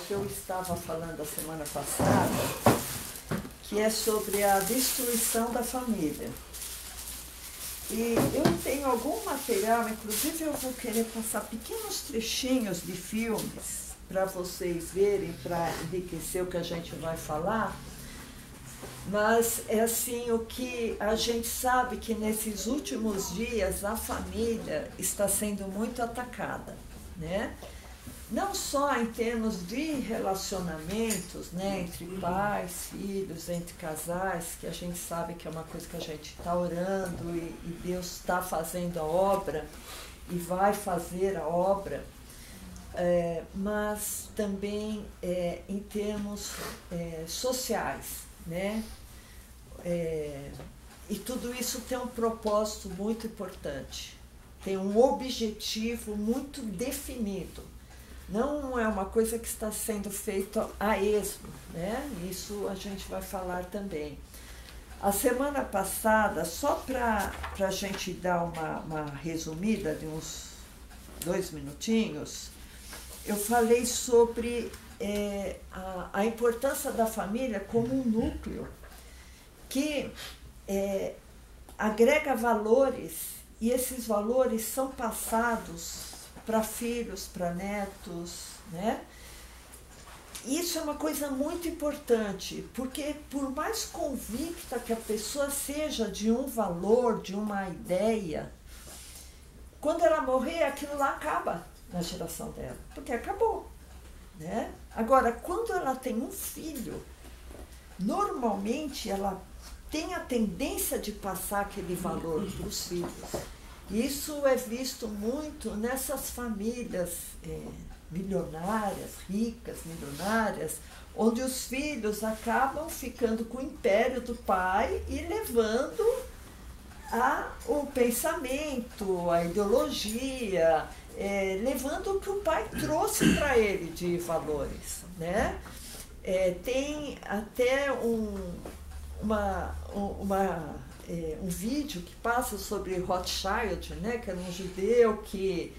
que eu estava falando a semana passada, que é sobre a destruição da família. E eu tenho algum material, inclusive eu vou querer passar pequenos trechinhos de filmes para vocês verem, para enriquecer o que a gente vai falar. Mas é assim, o que a gente sabe que nesses últimos dias a família está sendo muito atacada, né? Não só em termos de relacionamentos, né, entre pais, filhos, entre casais, que a gente sabe que é uma coisa que a gente está orando e Deus está fazendo a obra e vai fazer a obra, mas também em termos sociais, né? E tudo isso tem um propósito muito importante, tem um objetivo muito definido. Não é uma coisa que está sendo feita a esmo, né? Isso a gente vai falar também. A semana passada, só para a gente dar uma resumida de uns 2 minutinhos, eu falei sobre a importância da família como um núcleo que agrega valores, e esses valores são passados para filhos, para netos, né? Isso é uma coisa muito importante, porque por mais convicta que a pessoa seja de um valor, de uma ideia, quando ela morrer, aquilo lá acaba na geração dela, porque acabou, né? Agora, quando ela tem um filho, normalmente ela tem a tendência de passar aquele valor para os filhos. Isso é visto muito nessas famílias milionárias, ricas, milionárias, onde os filhos acabam ficando com o império do pai e levando o pensamento, a ideologia, levando o que o pai trouxe para ele de valores, né? Tem até um vídeo que passa sobre Rothschild, né, que era um judeu que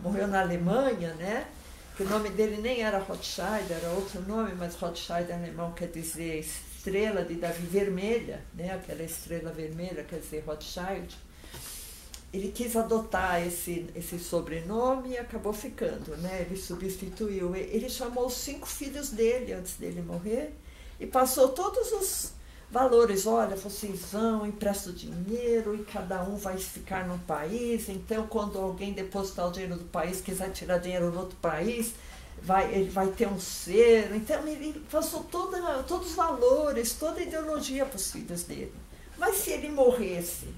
morreu na Alemanha, né, que o nome dele nem era Rothschild, era outro nome, mas Rothschild em alemão quer dizer estrela de Davi vermelha, né, aquela estrela vermelha quer dizer Rothschild. Ele quis adotar esse sobrenome e acabou ficando, né, ele substituiu. Ele chamou os 5 filhos dele antes dele morrer e passou todos os valores. Olha, vocês vão, emprestam dinheiro e cada um vai ficar num país, então quando alguém depositar o dinheiro do país, quiser tirar dinheiro no outro país, ele vai ter um ser. Então ele passou todos os valores, toda a ideologia para os filhos dele. Mas se ele morresse,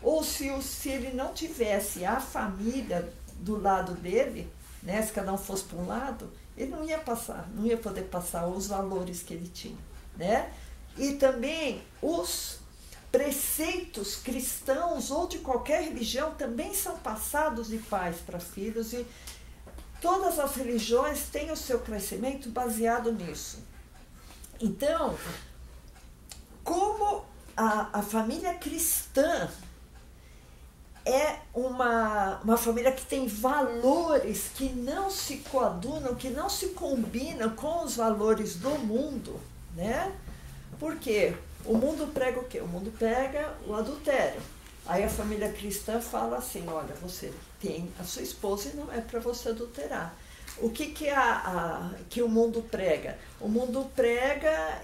ou se ele não tivesse a família do lado dele, né, se cada um fosse para um lado, ele não ia poder passar os valores que ele tinha, né? E também os preceitos cristãos ou de qualquer religião também são passados de pais para filhos, e todas as religiões têm o seu crescimento baseado nisso. Então, como a família cristã é uma família que tem valores que não se coadunam, que não se combinam com os valores do mundo, né? Porque o mundo prega o quê? O mundo prega o adultério. Aí a família cristã fala assim, olha, você tem a sua esposa e não é para você adulterar. O que que o mundo prega? O mundo prega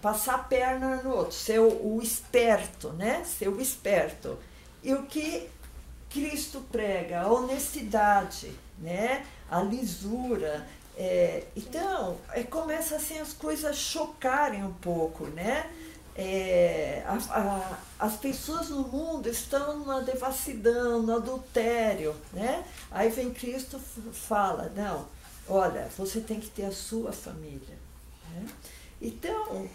passar a perna no outro, ser o esperto, né? Ser o esperto. E o que Cristo prega? A honestidade, né? A lisura. Então, começa assim as coisas chocarem um pouco, né? As pessoas no mundo estão na devassidão, no adultério, né? Aí vem Cristo e fala, não, olha, você tem que ter a sua família, né? Então,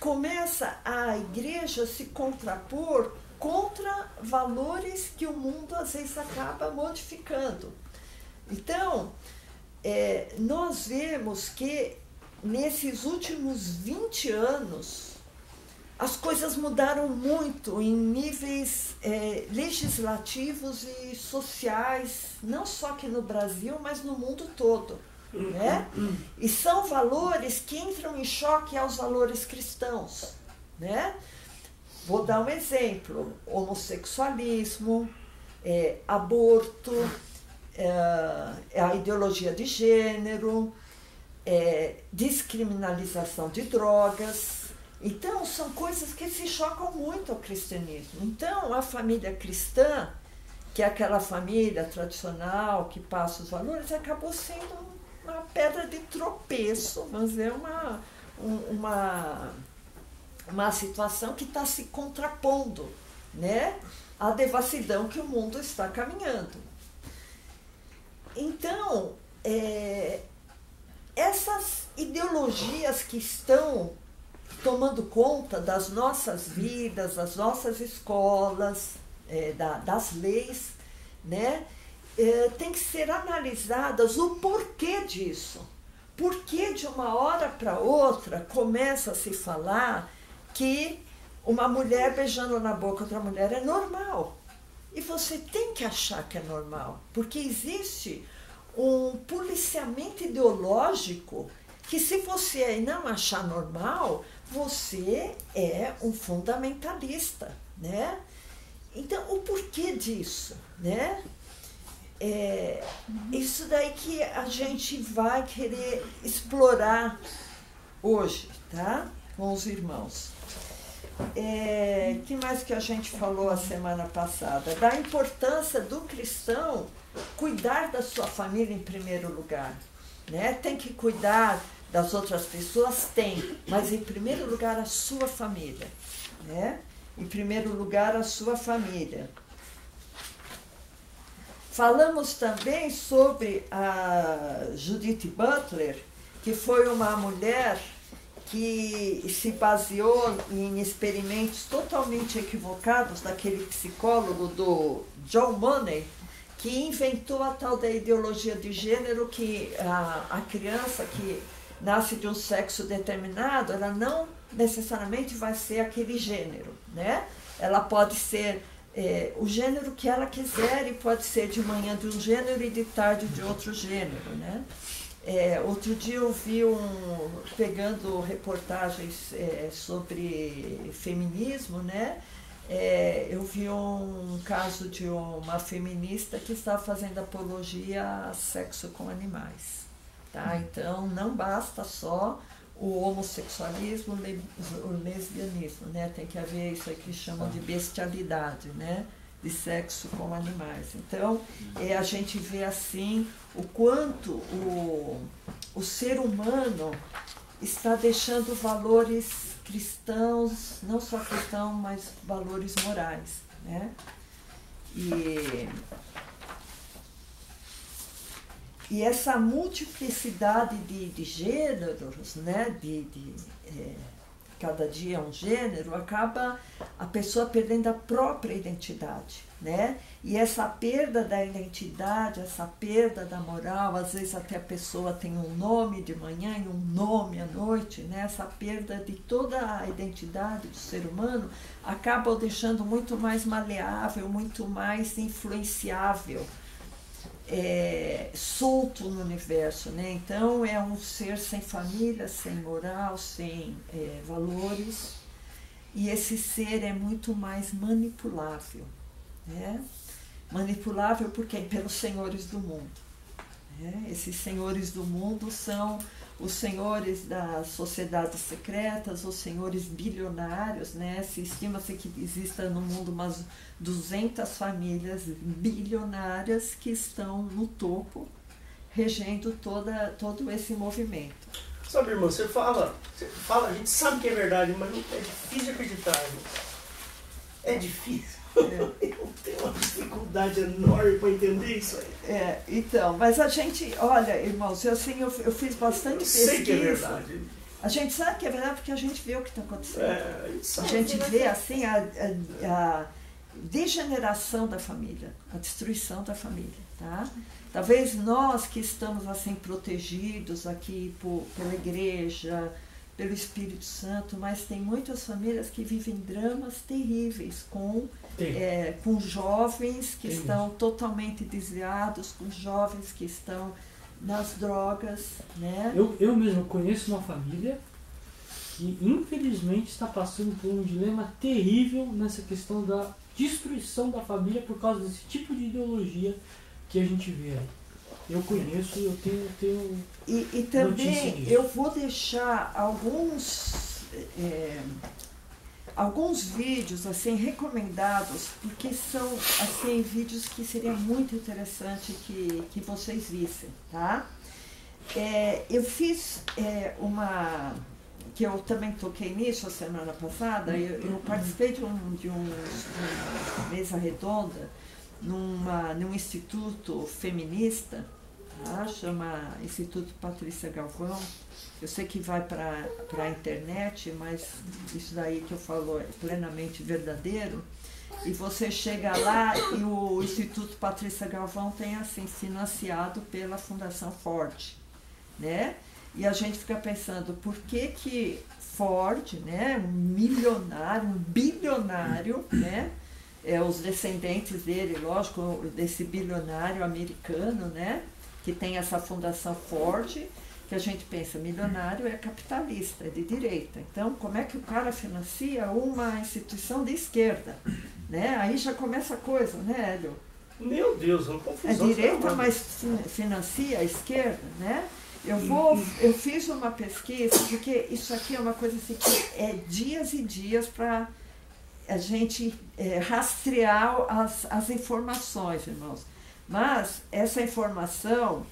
começa a igreja a se contrapor contra valores que o mundo às vezes acaba modificando. Então, nós vemos que nesses últimos 20 anos as coisas mudaram muito em níveis legislativos e sociais, não só aqui no Brasil, mas no mundo todo, né? E são valores que entram em choque aos valores cristãos, né? Vou dar um exemplo: homossexualismo, aborto, a ideologia de gênero, descriminalização de drogas. Então, são coisas que se chocam muito ao cristianismo. Então, a família cristã, que é aquela família tradicional que passa os valores, acabou sendo uma pedra de tropeço, vamos dizer, uma situação que está se contrapondo, né, à devassidão que o mundo está caminhando. Então, essas ideologias que estão tomando conta das nossas vidas, das nossas escolas, das leis, né, tem que ser analisadas o porquê disso. Porque de uma hora para outra começa a se falar que uma mulher beijando na boca outra mulher é normal. E você tem que achar que é normal, porque existe um policiamento ideológico que, se você não achar normal, você é um fundamentalista, né? Então, o porquê disso, né? Isso daí que a gente vai querer explorar hoje, tá? Com os irmãos. Que mais que a gente falou a semana passada? Da importância do cristão cuidar da sua família em primeiro lugar, né? Tem que cuidar das outras pessoas? Tem, mas em primeiro lugar a sua família, né? Em primeiro lugar a sua família. Falamos também sobre a Judith Butler, que foi uma mulher que se baseou em experimentos totalmente equivocados daquele psicólogo do John Money, que inventou a tal da ideologia de gênero, que a criança que nasce de um sexo determinado, ela não necessariamente vai ser aquele gênero, né? Ela pode ser o gênero que ela quiser, e pode ser de manhã de um gênero e de tarde de outro gênero, né? Outro dia eu vi pegando reportagens sobre feminismo, né? Eu vi um caso de uma feminista que estava fazendo apologia a sexo com animais, tá? Então, não basta só o homossexualismo, o lesbianismo, né? Tem que haver isso aí que chamam de bestialidade, né? De sexo com animais. Então, a gente vê assim o quanto o ser humano está deixando valores cristãos, não só cristãos, mas valores morais, né? E essa multiplicidade de gêneros, né? Cada dia é um gênero, acaba a pessoa perdendo a própria identidade, né? E essa perda da identidade, essa perda da moral, às vezes até a pessoa tem um nome de manhã e um nome à noite, né? Essa perda de toda a identidade do ser humano acaba o deixando muito mais maleável, muito mais influenciável, solto no universo, né? Então é um ser sem família, sem moral, sem valores, e esse ser é muito mais manipulável, né? Manipulável por quem? Pelos senhores do mundo, né? Esses senhores do mundo são os senhores das sociedades secretas, os senhores bilionários, né? Se estima-se que exista no mundo umas 200 famílias bilionárias que estão no topo, regendo todo esse movimento. Sabe, irmão, você fala, a gente sabe que é verdade, mas é difícil acreditar, irmão. É difícil. Eu tenho uma dificuldade enorme para entender isso aí. Então, mas a gente, olha, irmãos, eu fiz bastante pesquisa. Sei que é verdade. A gente sabe que é verdade porque a gente vê o que está acontecendo. A gente vê, assim, a degeneração da família, a destruição da família, tá? Talvez nós que estamos, assim, protegidos aqui pela igreja, pelo Espírito Santo, mas tem muitas famílias que vivem dramas terríveis com jovens que estão totalmente desviados, com jovens que estão nas drogas, né? Eu mesmo conheço uma família que infelizmente está passando por um dilema terrível nessa questão da destruição da família por causa desse tipo de ideologia que a gente vê aí. Eu conheço e eu tenho e também eu vou deixar alguns vídeos assim recomendados, porque são assim vídeos que seria muito interessante que vocês vissem, tá? Eu fiz uma que eu também toquei nisso a semana passada. Eu participei de uma mesa redonda num instituto feminista, tá? Chama Instituto Patrícia Galvão. Eu sei que vai para a internet, mas isso daí que eu falo é plenamente verdadeiro. E você chega lá e o Instituto Patrícia Galvão tem assim financiado pela Fundação Ford, né? E a gente fica pensando, por que Ford, né, um milionário, um bilionário, né, os descendentes dele, lógico, desse bilionário americano, né, que tem essa fundação Ford, que a gente pensa, milionário é capitalista, é de direita. Então, como é que o cara financia uma instituição de esquerda? Né? Aí já começa a coisa, né, Hélio? Meu Deus, é uma confusão. É direita, mas financia a esquerda, né? Eu fiz uma pesquisa, porque isso aqui é uma coisa assim que é dias e dias para a gente rastrear as informações, irmãos. Mas essa informação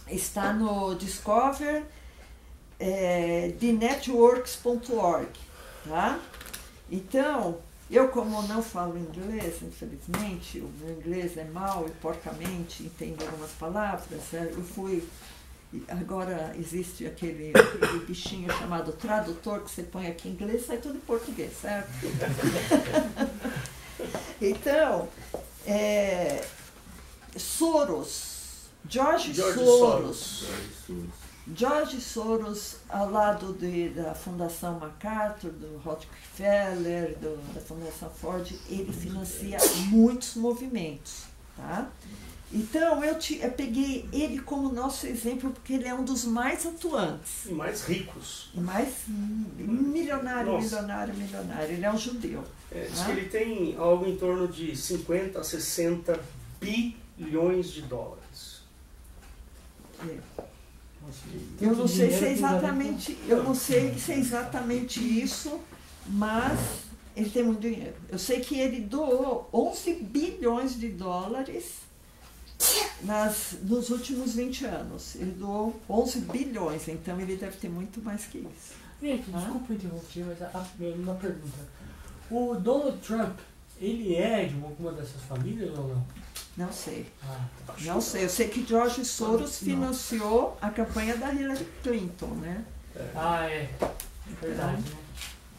está no discover thenetworks.org, tá? Então, eu como não falo inglês, infelizmente, o meu inglês é mau e porcamente entendo algumas palavras, eu fui... Agora existe aquele bichinho chamado tradutor, que você põe aqui em inglês e sai tudo em português, certo? Então, George Soros, ao lado da Fundação MacArthur, do Rockefeller, da Fundação Ford, ele financia muitos movimentos, tá? Então, eu peguei ele como nosso exemplo, porque ele é um dos mais atuantes. E mais ricos. E mais milionário. Ele é um judeu. Diz que ele tem algo em torno de 50 a 60 bilhões de dólares. Eu não sei se é exatamente isso, mas ele tem muito dinheiro. Eu sei que ele doou 11 bilhões de dólares nos últimos 20 anos. Ele doou 11 bilhões, então ele deve ter muito mais que isso. Gente, desculpa interromper, mas uma pergunta. O Donald Trump, ele é de alguma dessas famílias ou não? Não sei. Não sei. Eu sei que George Soros financiou a campanha da Hillary Clinton, né? É verdade, né?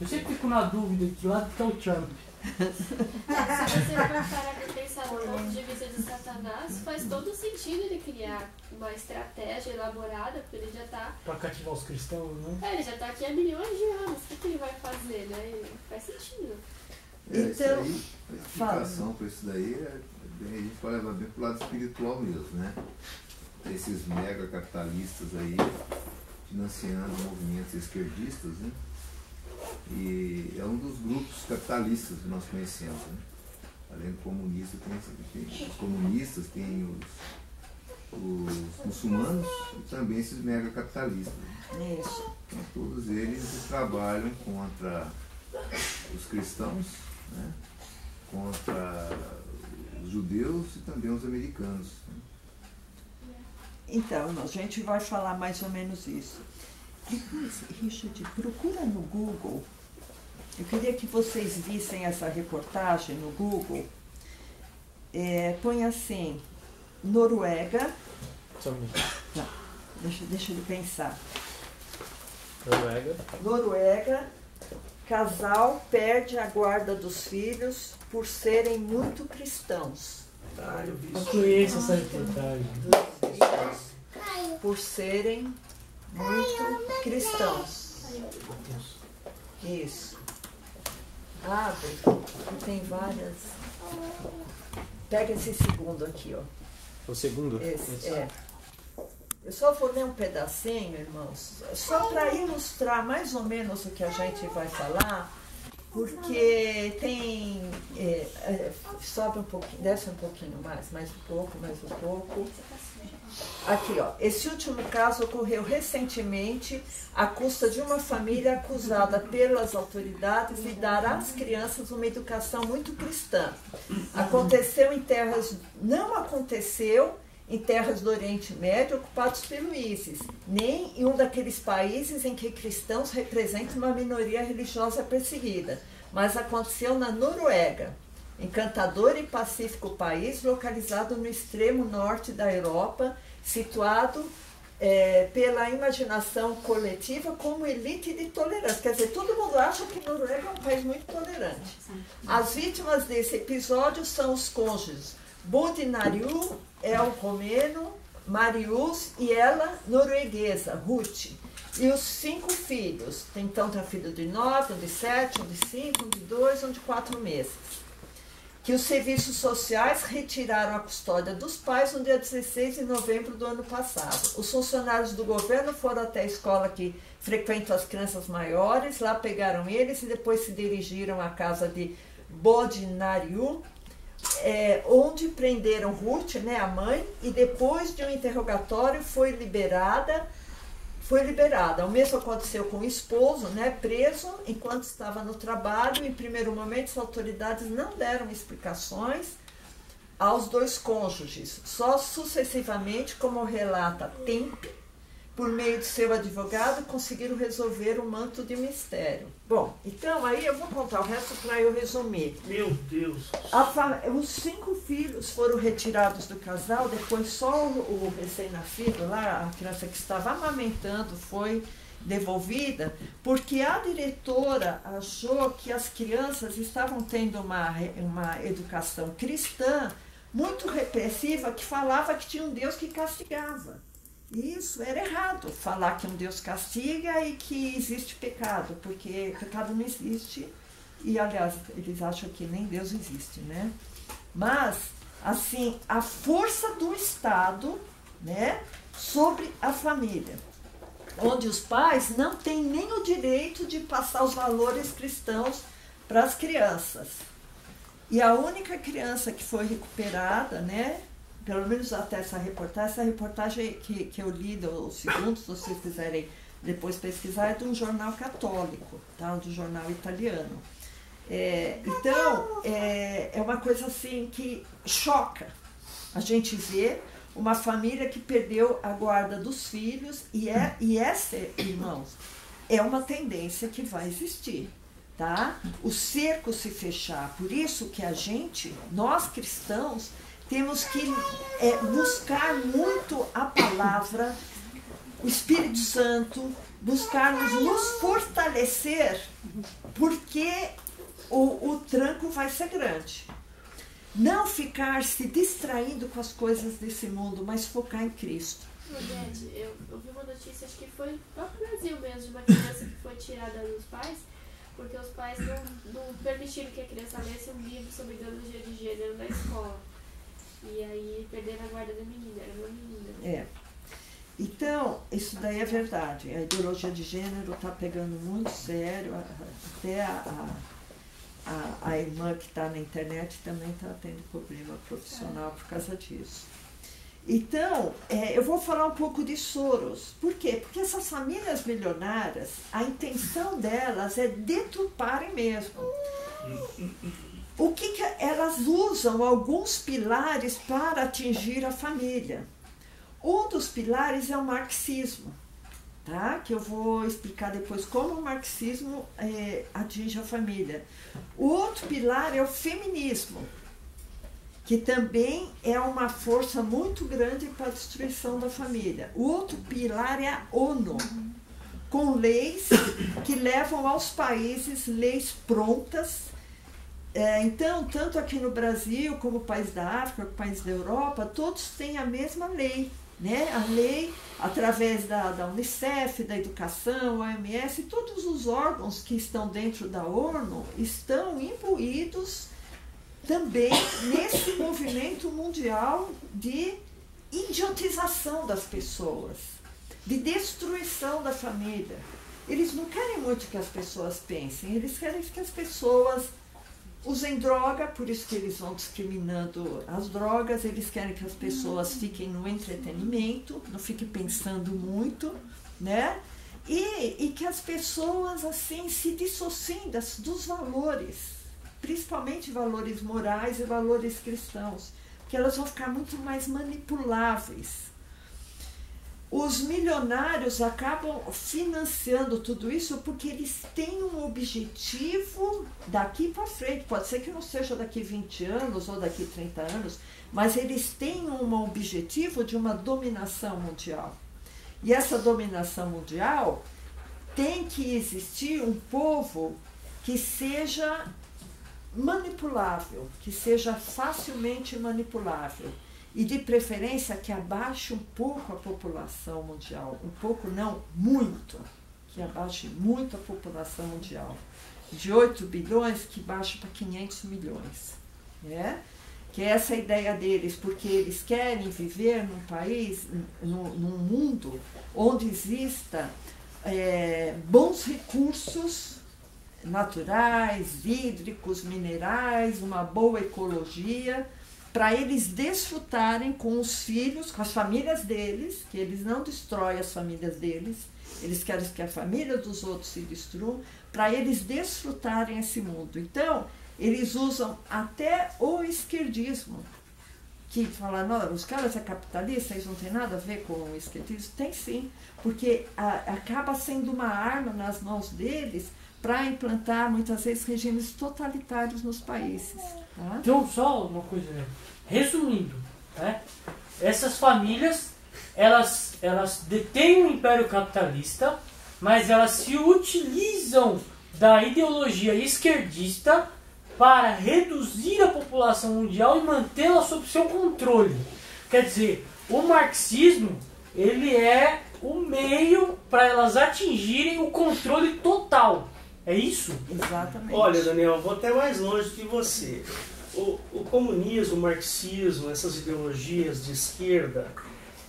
Eu sempre fico na dúvida de que lado está o Trump. Se você for parar para pensar no ponto de vista de Satanás, faz todo sentido ele criar uma estratégia elaborada, porque ele já está... Para cativar os cristãos, né? Ele já está aqui há milhões de anos. O que ele vai fazer, né? Faz sentido. Então, isso aí, a explicação para isso daí a gente pode levar bem para o lado espiritual mesmo, né? Esses mega capitalistas aí financiando movimentos esquerdistas, né? E é um dos grupos capitalistas que nós conhecemos, né? Além do comunista, tem os comunistas, tem os muçulmanos e também esses mega capitalistas. Né? Isso. Então, todos eles trabalham contra os cristãos, né? Contra os judeus e também os americanos. Né? Então, a gente vai falar mais ou menos isso. Depois, Richard, procura no Google. Eu queria que vocês vissem essa reportagem no Google. Põe assim, Noruega. Só um minuto. Não, deixa eu pensar. Noruega. Casal perde a guarda dos filhos por serem muito cristãos. Eu conheço essa reportagem. Por serem muito cristãos. Isso. Abre, tem várias. Pega esse segundo aqui, ó. O segundo? Esse, Eu só vou ler um pedacinho, irmãos, só para ilustrar mais ou menos o que a gente vai falar, porque tem... sobe um pouquinho, desce um pouquinho mais um pouco. Aqui, ó. Esse último caso ocorreu recentemente à custa de uma família acusada pelas autoridades de dar às crianças uma educação muito cristã. Não aconteceu em terras do Oriente Médio ocupados pelo ISIS, nem em um daqueles países em que cristãos representam uma minoria religiosa perseguida, mas aconteceu na Noruega, encantador e pacífico país localizado no extremo norte da Europa, situado pela imaginação coletiva como elite de tolerância. Quer dizer, todo mundo acha que a Noruega é um país muito tolerante. As vítimas desse episódio são os cônjuges Bodinariu, El Romeno, Marius e ela, norueguesa, Ruth. E os 5 filhos. Então tem um filho de 9, um de 7, um de 5, um de 2, um de 4 meses. Que os serviços sociais retiraram a custódia dos pais no dia 16 de novembro do ano passado. Os funcionários do governo foram até a escola que frequentam as crianças maiores, lá pegaram eles e depois se dirigiram à casa de Bodinariu, onde prenderam Ruth, né, a mãe, e depois de um interrogatório foi liberada. O mesmo aconteceu com o esposo, né, preso enquanto estava no trabalho. Em primeiro momento, as autoridades não deram explicações aos 2 cônjuges. Só sucessivamente, como relata Temp, por meio de seu advogado, conseguiram resolver o manto de mistério. Bom, então aí eu vou contar o resto para eu resumir. Meu Deus! Os 5 filhos foram retirados do casal, depois só o recém-nascido lá, a criança que estava amamentando, foi devolvida, porque a diretora achou que as crianças estavam tendo uma educação cristã muito repressiva, que falava que tinha um Deus que castigava. Isso era errado, falar que um Deus castiga e que existe pecado, porque pecado não existe, e aliás, eles acham que nem Deus existe, né? Mas, assim, a força do Estado, né, sobre a família, onde os pais não têm nem o direito de passar os valores cristãos para as crianças. E a única criança que foi recuperada, né, pelo menos até essa reportagem que eu li, o segundo, se vocês quiserem depois pesquisar, é de um jornal católico, tá? Do jornal italiano. Então, é uma coisa assim que choca a gente ver uma família que perdeu a guarda dos filhos, e essa, irmãos, é uma tendência que vai existir. Tá? O cerco se fechar. Por isso que nós cristãos, temos que buscar muito a palavra, o Espírito Santo, buscarmos nos fortalecer, porque o tranco vai ser grande. Não ficar se distraindo com as coisas desse mundo, mas focar em Cristo. Odete, eu vi uma notícia, acho que foi no Brasil mesmo, de uma criança que foi tirada dos pais, porque os pais não permitiram que a criança lesse um livro sobre ideologia de gênero na escola. E aí perderam a guarda da menina, era uma menina. Então, isso daí é verdade. A ideologia de gênero está pegando muito sério. Até a irmã que está na internet também está tendo problema profissional por causa disso. Então, eu vou falar um pouco de Soros. Por quê? Porque essas famílias milionárias, a intenção delas é deturparem mesmo. O que elas usam alguns pilares para atingir a família. Um dos pilares é o marxismo, tá? Que eu vou explicar depois como o marxismo atinge a família. O outro pilar é o feminismo, que também é uma força muito grande para a destruição da família. O outro pilar é a ONU, com leis que levam aos países leis prontas. Então, tanto aqui no Brasil, como o país da África, como o país da Europa, todos têm a mesma lei, né? A lei, através da Unicef, da educação, OMS, todos os órgãos que estão dentro da ONU estão imbuídos também nesse movimento mundial de idiotização das pessoas, de destruição da família. Eles não querem muito que as pessoas pensem, eles querem que as pessoas usem droga, por isso que eles vão discriminando as drogas, eles querem que as pessoas fiquem no entretenimento, não fiquem pensando muito, né? E que as pessoas assim se dissociem dos valores, principalmente valores morais e valores cristãos, porque elas vão ficar muito mais manipuláveis. Os milionários acabam financiando tudo isso porque eles têm um objetivo daqui para frente. Pode ser que não seja daqui 20 anos ou daqui 30 anos, mas eles têm um objetivo de uma dominação mundial. E essa dominação mundial tem que existir um povo que seja manipulável, que seja facilmente manipulável. E de preferência que abaixe um pouco a população mundial. Um pouco não, muito. Que abaixe muito a população mundial. De 8 bilhões que baixe para 500 milhões. Né? Que é essa a ideia deles, porque eles querem viver num país, num mundo onde exista bons recursos naturais, hídricos, minerais, uma boa ecologia, para eles desfrutarem com os filhos, com as famílias deles, que eles não destroem as famílias deles, eles querem que a família dos outros se destrua, para eles desfrutarem esse mundo. Então, eles usam até o esquerdismo, que fala, não, os caras são capitalistas, eles não têm nada a ver com o esquerdismo. Tem sim, porque acaba sendo uma arma nas mãos deles para implantar, muitas vezes, regimes totalitários nos países. Tá? Então, só uma coisa, né? Resumindo, né? Essas famílias, elas detêm o império capitalista, mas elas se utilizam da ideologia esquerdista para reduzir a população mundial e mantê-la sob seu controle. Quer dizer, o marxismo, ele é o meio para elas atingirem o controle total. É isso? Exatamente. Olha, Daniel, eu vou até mais longe que você. O comunismo, o marxismo, essas ideologias de esquerda,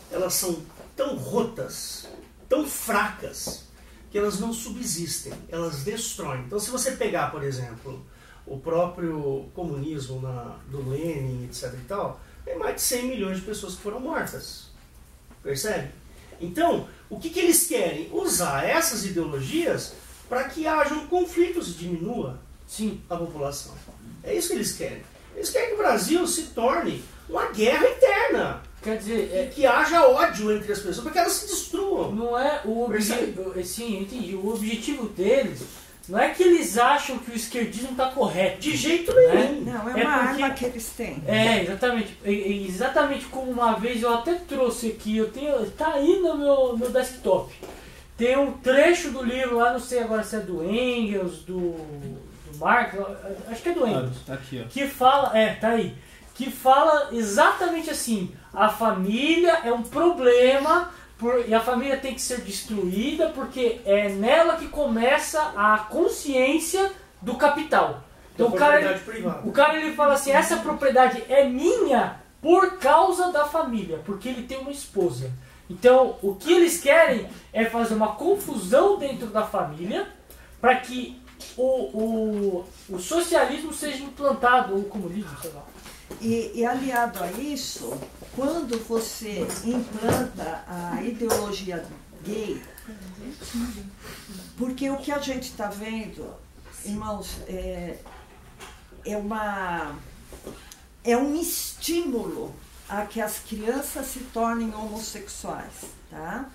elas são tão rotas, tão fracas, que elas não subsistem, elas destroem. Então, se você pegar, por exemplo, o próprio comunismo do Lenin, etc. e tal, tem mais de 100 milhões de pessoas que foram mortas. Percebe? Então, o que eles querem? Usar essas ideologias para que hajam conflitos e diminua a população. É isso que eles querem. Eles querem que o Brasil se torne uma guerra interna. Quer dizer, que haja ódio entre as pessoas, para que elas se destruam. Não é o objetivo. Sim, eu entendi. O objetivo deles não é que eles acham que o esquerdismo está correto. De jeito nenhum. Não, é uma arma que eles têm. Exatamente. Exatamente como uma vez eu até trouxe aqui, tá aí no meu desktop. Tem um trecho do livro lá, não sei agora se é do Engels, do Marx, acho que é do Engels. Tá aqui, ó. Que fala, tá aí. Que fala exatamente assim, a família é um problema e a família tem que ser destruída porque é nela que começa a consciência do capital. Então o cara ele fala assim, essa propriedade é minha por causa da família, porque ele tem uma esposa. Então o que eles querem é fazer uma confusão dentro da família para que o socialismo seja implantado, ou o comunismo, sei lá. E aliado a isso, quando você implanta a ideologia gay, porque o que a gente está vendo, irmãos, é um estímulo a que as crianças se tornem homossexuais, tá?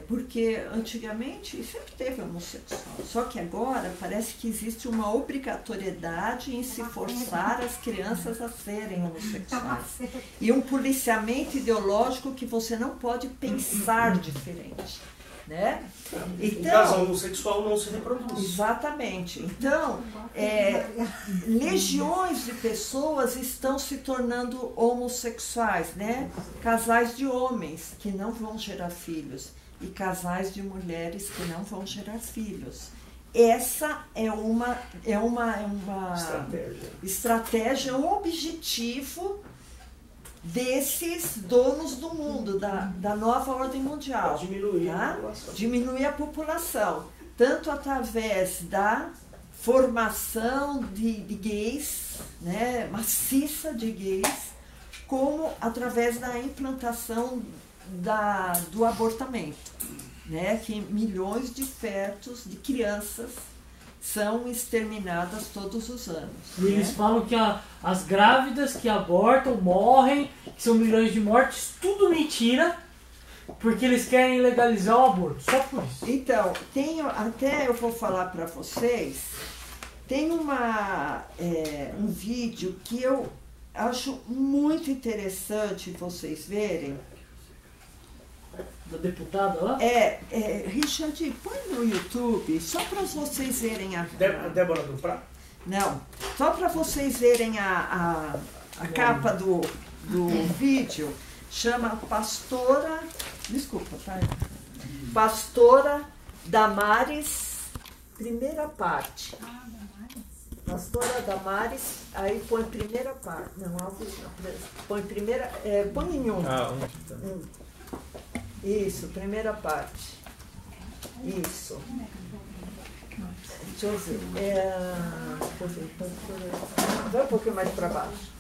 Porque antigamente sempre teve homossexual, só que agora parece que existe uma obrigatoriedade em se forçar as crianças a serem homossexuais e um policiamento ideológico que você não pode pensar diferente, né? Então, o casal homossexual não se reproduz. Exatamente. Então, legiões de pessoas estão se tornando homossexuais, né? Casais de homens que não vão gerar filhos e casais de mulheres que não vão gerar filhos. Essa é uma estratégia, um objetivo desses donos do mundo, da nova ordem mundial. Diminuir tá? a população. Diminuir a população, tanto através da formação de gays, né, maciça de gays, como através da implantação do abortamento, né, que milhões de fetos, de crianças, são exterminadas todos os anos. E eles falam que as grávidas que abortam morrem, que são milhões de mortes, tudo mentira, porque eles querem legalizar o aborto, só por isso. Então, até eu vou falar para vocês, tem um vídeo que eu acho muito interessante vocês verem. Da deputada lá? Richard, põe no YouTube, só para vocês verem a Débora do Prado? Não, só para vocês verem a capa do vídeo, chama Pastora, desculpa, tá? Pastora Damares, primeira parte. Pastora Damares, aí põe primeira parte. Não, Alves não. Põe primeira, põe em um. Isso, primeira parte. Isso. Deixa eu ver. Vai um pouquinho mais para baixo.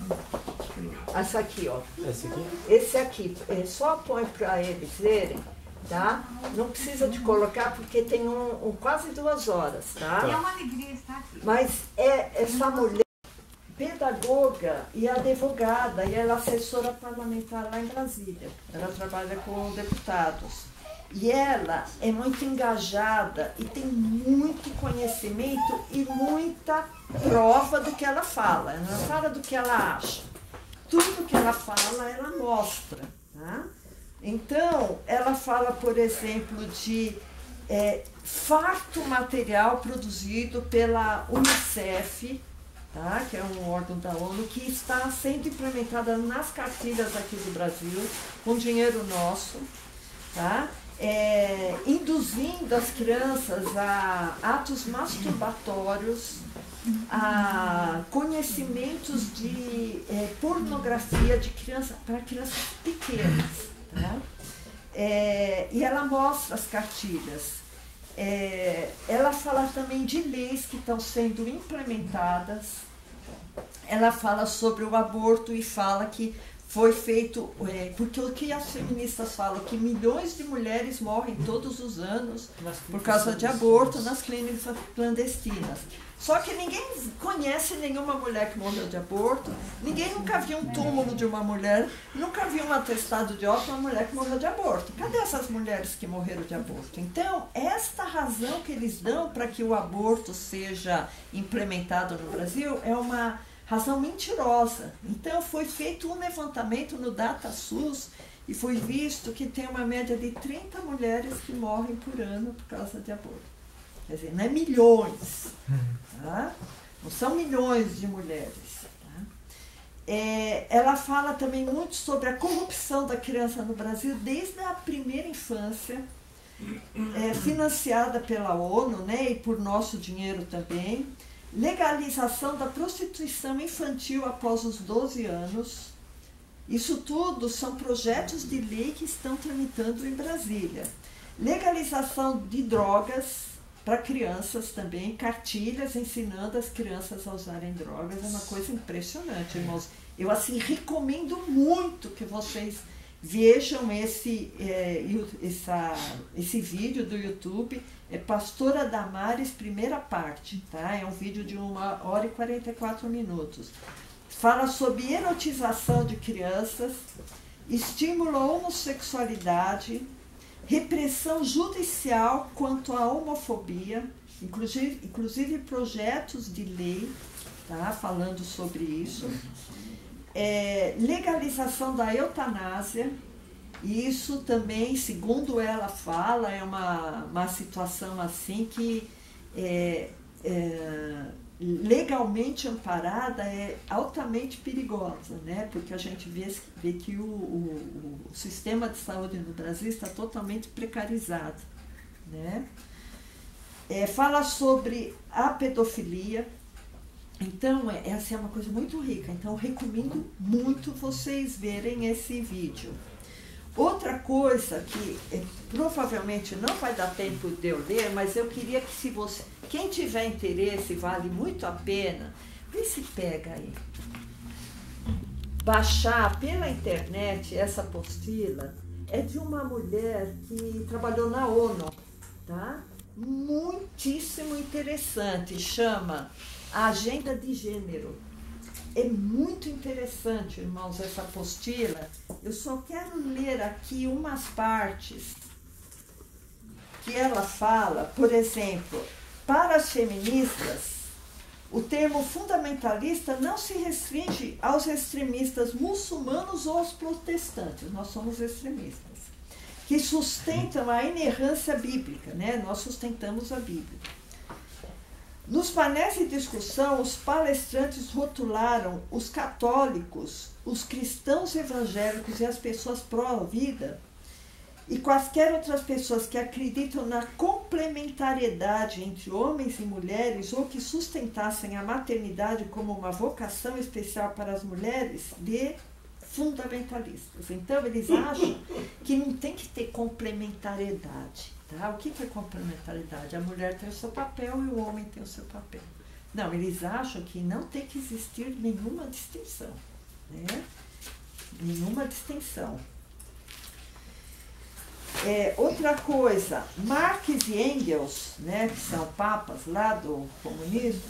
Essa aqui, ó. Esse aqui. Só põe para eles verem, tá? Não precisa de colocar porque tem quase 2 horas, tá? É uma alegria estar aqui. Mas essa mulher, pedagoga e advogada, e ela é assessora parlamentar lá em Brasília. Ela trabalha com deputados. E ela é muito engajada e tem muito conhecimento e muita prova do que ela fala. Ela não fala do que ela acha. Tudo que ela fala, ela mostra. Tá? Então, ela fala, por exemplo, de farto material produzido pela Unicef, tá? Que é um órgão da ONU, que está sendo implementada nas cartilhas aqui do Brasil, com dinheiro nosso, tá? Induzindo as crianças a atos masturbatórios, a conhecimentos de pornografia para crianças pequenas. Tá? E ela mostra as cartilhas. Ela fala também de leis que estão sendo implementadas. Ela fala sobre o aborto e fala que foi feito, porque o que as feministas falam, que milhões de mulheres morrem todos os anos por causa de aborto nas clínicas clandestinas. Só que ninguém conhece nenhuma mulher que morreu de aborto, ninguém nunca viu um túmulo de uma mulher, nunca viu um atestado de óbito de uma mulher que morreu de aborto. Cadê essas mulheres que morreram de aborto? Então, esta razão que eles dão para que o aborto seja implementado no Brasil é uma razão mentirosa. Então, foi feito um levantamento no DataSUS e foi visto que tem uma média de 30 mulheres que morrem por ano por causa de aborto. Quer dizer, não é milhões, tá? Não são milhões de mulheres. Tá? Ela fala também muito sobre a corrupção da criança no Brasil desde a primeira infância, financiada pela ONU, né, e por nosso dinheiro também. Legalização da prostituição infantil após os 12 anos. Isso tudo são projetos de lei que estão tramitando em Brasília. Legalização de drogas para crianças também, cartilhas ensinando as crianças a usarem drogas, é uma coisa impressionante, irmãos. Eu, assim, recomendo muito que vocês vejam esse vídeo do YouTube, Pastora Damares, primeira parte, tá? É um vídeo de 1h e 44 minutos. Fala sobre erotização de crianças, estímulo à homossexualidade, repressão judicial quanto à homofobia, inclusive projetos de lei, tá? Falando sobre isso. Legalização da eutanásia, e isso também, segundo ela fala, é uma situação assim que legalmente amparada é altamente perigosa, né? Porque a gente vê que o sistema de saúde no Brasil está totalmente precarizado, né? Fala sobre a pedofilia, Então, essa é uma coisa muito rica. Então, eu recomendo muito vocês verem esse vídeo. Outra coisa que provavelmente não vai dar tempo de eu ler, mas eu queria que se você... Quem tiver interesse, vale muito a pena, vê se pega aí. Baixar pela internet essa apostila é de uma mulher que trabalhou na ONU, tá? Muitíssimo interessante, chama A Agenda de Gênero. É muito interessante, irmãos, essa apostila. Eu só quero ler aqui umas partes que ela fala. Por exemplo, para as feministas, o termo fundamentalista não se restringe aos extremistas muçulmanos ou aos protestantes. Nós somos extremistas, que sustentam a inerrância bíblica, né? Nós sustentamos a Bíblia. Nos painéis de discussão, os palestrantes rotularam os católicos, os cristãos evangélicos e as pessoas pró-vida e quaisquer outras pessoas que acreditam na complementariedade entre homens e mulheres ou que sustentassem a maternidade como uma vocação especial para as mulheres de fundamentalistas. Então, eles acham que não tem que ter complementariedade. Tá? O que é complementariedade? A mulher tem o seu papel e o homem tem o seu papel. Não, eles acham que não tem que existir nenhuma distinção. Né? Nenhuma distinção. Outra coisa, Marx e Engels, né, que são papas lá do comunismo,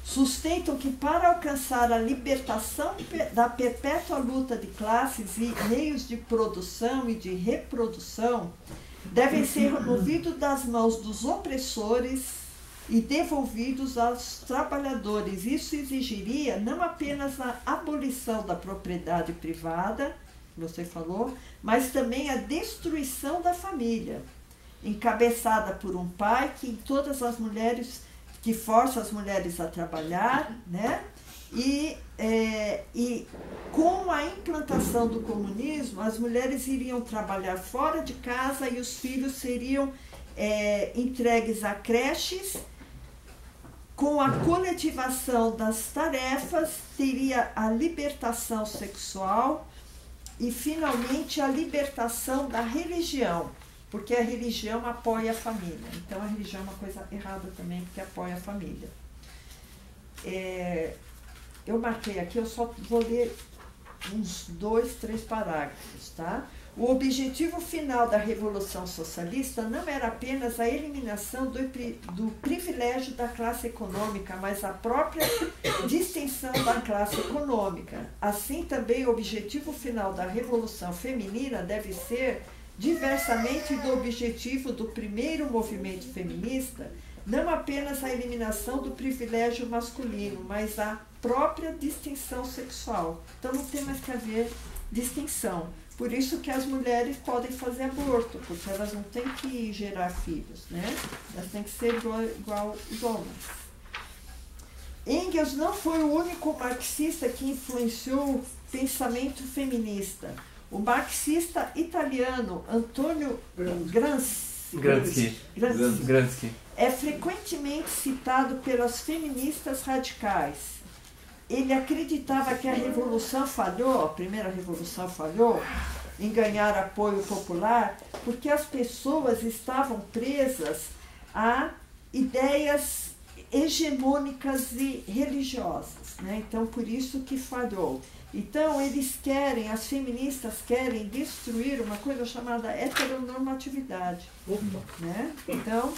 sustentam que para alcançar a libertação da perpétua luta de classes e meios de produção e de reprodução devem ser removidos das mãos dos opressores e devolvidos aos trabalhadores. Isso exigiria não apenas a abolição da propriedade privada, você falou, mas também a destruição da família, encabeçada por um pai que todas as mulheres, que força as mulheres a trabalhar, né? E com a implantação do comunismo, as mulheres iriam trabalhar fora de casa e os filhos seriam entregues a creches. Com a coletivação das tarefas, teria a libertação sexual e, finalmente, a libertação da religião, porque a religião apoia a família. Então, a religião é uma coisa errada também, porque apoia a família. Eu marquei aqui, eu só vou ler uns 2, 3 parágrafos, tá? O objetivo final da Revolução Socialista não era apenas a eliminação do privilégio da classe econômica, mas a própria distinção da classe econômica. Assim, também o objetivo final da Revolução Feminina deve ser, diversamente do objetivo do primeiro movimento feminista, não apenas a eliminação do privilégio masculino, mas a própria distinção sexual. Então, não tem mais que haver distinção. Por isso que as mulheres podem fazer aborto, porque elas não têm que gerar filhos, né? Elas têm que ser igual os homens. Engels não foi o único marxista que influenciou o pensamento feminista. O marxista italiano Antonio Gramsci é frequentemente citado pelas feministas radicais. Ele acreditava que a revolução falhou, a primeira revolução falhou em ganhar apoio popular, porque as pessoas estavam presas a ideias hegemônicas e religiosas, né? Então, por isso que falhou. Então, as feministas querem destruir uma coisa chamada heteronormatividade. Né? Então,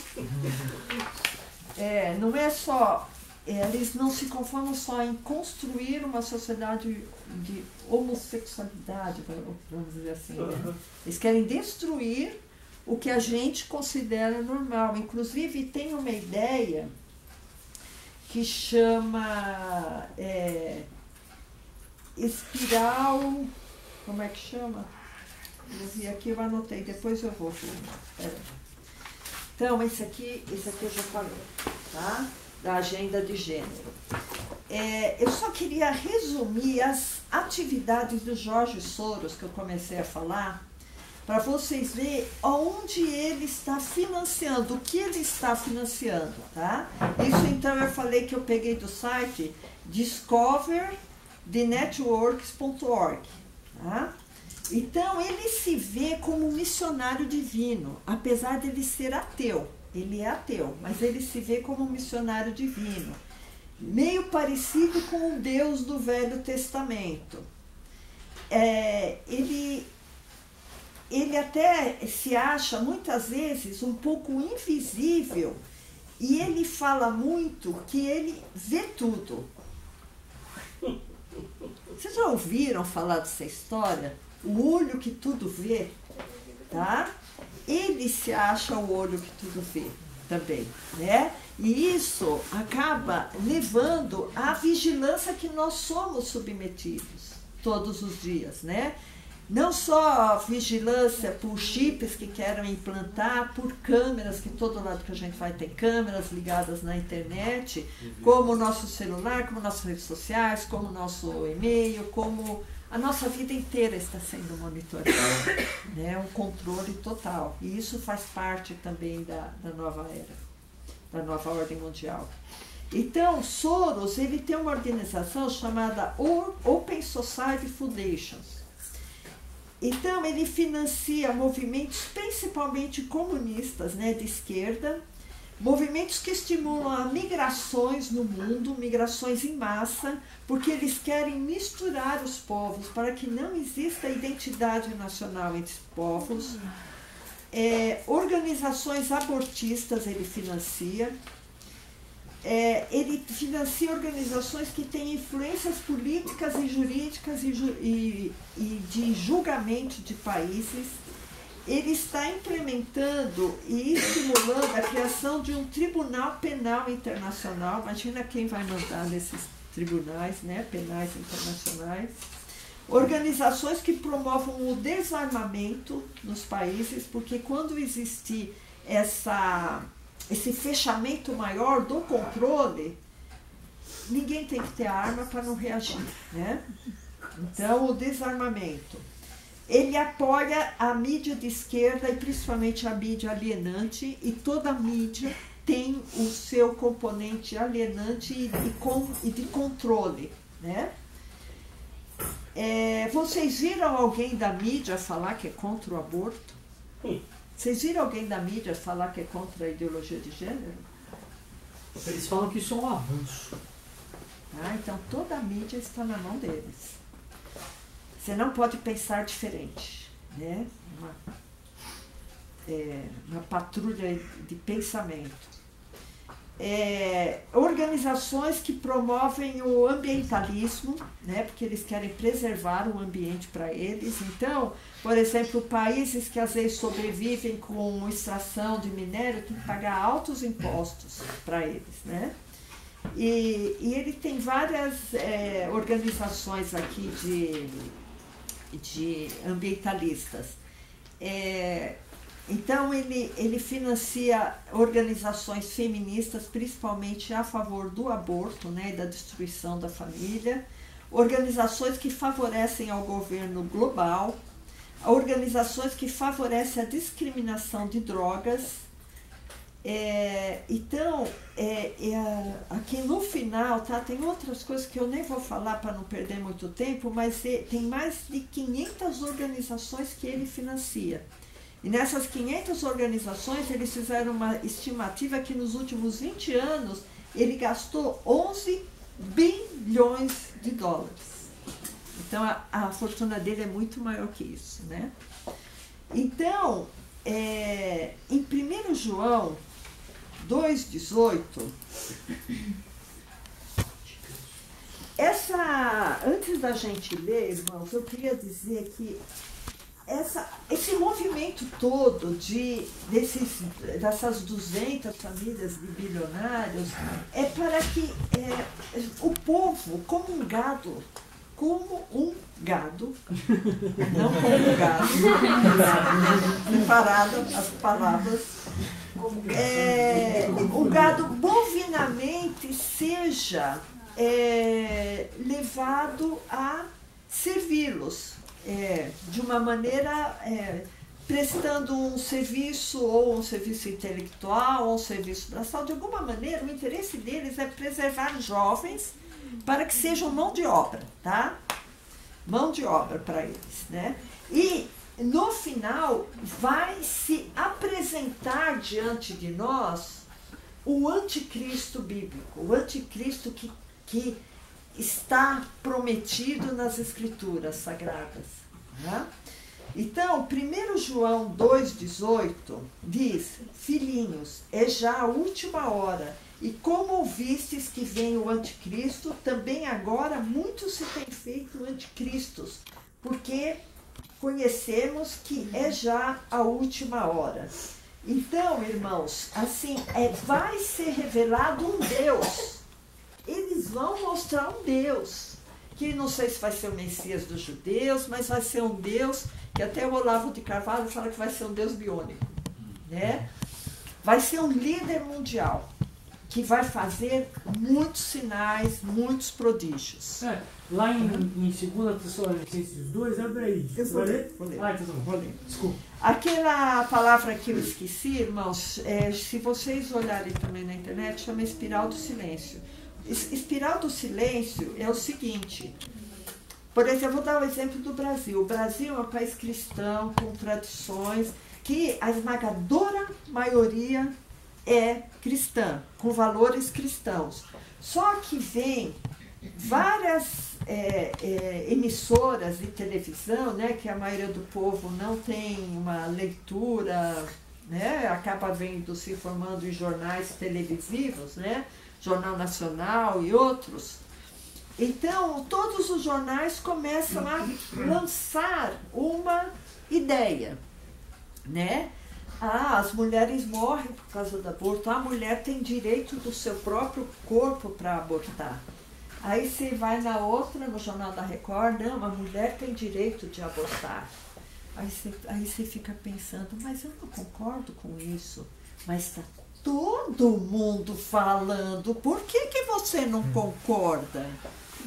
não é só... eles não se conformam só em construir uma sociedade de homossexualidade, vamos dizer assim. Né? Eles querem destruir o que a gente considera normal. Inclusive, tem uma ideia que chama espiral... Como é que chama? Eu vi aqui, eu anotei, depois eu vou ver. Então, esse aqui eu já falei, tá? Da agenda de gênero. Eu só queria resumir as atividades do Jorge Soros, que eu comecei a falar, para vocês verem onde ele está financiando, o que ele está financiando, tá? Isso então eu falei que eu peguei do site discoverthenetworks.org, tá? Então ele se vê como um missionário divino, apesar de ele ser ateu. Ele é ateu, mas ele se vê como um missionário divino, meio parecido com o Deus do Velho Testamento. Ele até se acha, muitas vezes, um pouco invisível, e ele fala muito que ele vê tudo. Vocês já ouviram falar dessa história? O olho que tudo vê, tá? Ele se acha o olho que tudo vê também, né? E isso acaba levando à vigilância que nós somos submetidos todos os dias, né? Não só vigilância por chips que querem implantar, por câmeras, que todo lado que a gente vai tem câmeras ligadas na internet, como o nosso celular, como nossas redes sociais, como o nosso e-mail, como a nossa vida inteira está sendo monitorada, né? Um controle total. E isso faz parte também da nova era, da nova ordem mundial. Então, Soros, ele tem uma organização chamada Open Society Foundations. Então, ele financia movimentos principalmente comunistas, né, de esquerda, movimentos que estimulam a migrações no mundo, migrações em massa, porque eles querem misturar os povos para que não exista identidade nacional entre os povos. Organizações abortistas ele financia. Ele financia organizações que têm influências políticas e jurídicas e de julgamento de países. Ele está implementando e estimulando a criação de um tribunal penal internacional. Imagina quem vai mandar nesses tribunais, né, penais internacionais. Organizações que promovam o desarmamento nos países, porque quando existir esse fechamento maior do controle, ninguém tem que ter arma para não reagir, né? Então, o desarmamento. Ele apoia a mídia de esquerda e principalmente a mídia alienante, e toda a mídia tem o seu componente alienante e de controle, né? Vocês viram alguém da mídia falar que é contra o aborto? Vocês viram alguém da mídia falar que é contra a ideologia de gênero? Eles falam que isso é um avanço. Então toda a mídia está na mão deles. Você não pode pensar diferente, né? Uma patrulha de pensamento. Organizações que promovem o ambientalismo, né? Porque eles querem preservar o ambiente para eles. Então, por exemplo, países que às vezes sobrevivem com extração de minério têm que pagar altos impostos para eles, né? E ele tem várias organizações aqui de ambientalistas. Então, ele financia organizações feministas, principalmente a favor do aborto, né, e da destruição da família, organizações que favorecem ao governo global, organizações que favorecem a discriminação de drogas. Então, aqui no final, tá, tem outras coisas que eu nem vou falar para não perder muito tempo, mas tem mais de 500 organizações que ele financia. E nessas 500 organizações, eles fizeram uma estimativa que nos últimos 20 anos ele gastou 11 bilhões de dólares. Então, a fortuna dele é muito maior que isso, né? Então, em 1 João 2,18, antes da gente ler, irmãos, eu queria dizer que esse movimento todo dessas 200 famílias de bilionários é para que o povo, como um gado, não como um gado, separado as palavras, o gado bovinamente seja levado a servi-los de uma maneira prestando um serviço, ou um serviço intelectual, ou um serviço braçal. De alguma maneira, o interesse deles é preservar jovens para que sejam mão de obra, tá? Mão de obra para eles, né? E, no final, vai se apresentar diante de nós o anticristo bíblico, o anticristo que está prometido nas Escrituras Sagradas, né? Então, 1 João 2,18 diz: filhinhos, é já a última hora, e como ouvistes que vem o anticristo, também agora muitos se têm feito anticristos, porque conhecemos que é já a última hora. Então, irmãos, assim, vai ser revelado um Deus. Eles vão mostrar um Deus, que não sei se vai ser o Messias dos judeus, mas vai ser um Deus que até o Olavo de Carvalho fala que vai ser um Deus biônico, né? Vai ser um líder mundial, que vai fazer muitos sinais, muitos prodígios. Lá em 2 Tessalonicenses 2, abre aí. Eu vou ler. Ah, então vou ler. Desculpa. Aquela palavra que eu esqueci, irmãos, se vocês olharem também na internet, chama espiral do silêncio. Espiral do silêncio é o seguinte. Por exemplo, eu vou dar o exemplo do Brasil. O Brasil é um país cristão, com tradições, que a esmagadora maioria é cristã, com valores cristãos. Só que vem várias emissoras de televisão, né, que a maioria do povo não tem uma leitura, né, acaba se informando em jornais televisivos, né, Jornal Nacional e outros. Então, todos os jornais começam a lançar uma ideia, né? As mulheres morrem por causa do aborto, a mulher tem direito do seu próprio corpo para abortar. Aí você vai na outra, no Jornal da Record, não, a mulher tem direito de abortar. Aí você fica pensando, mas eu não concordo com isso, mas está todo mundo falando, por que você não concorda?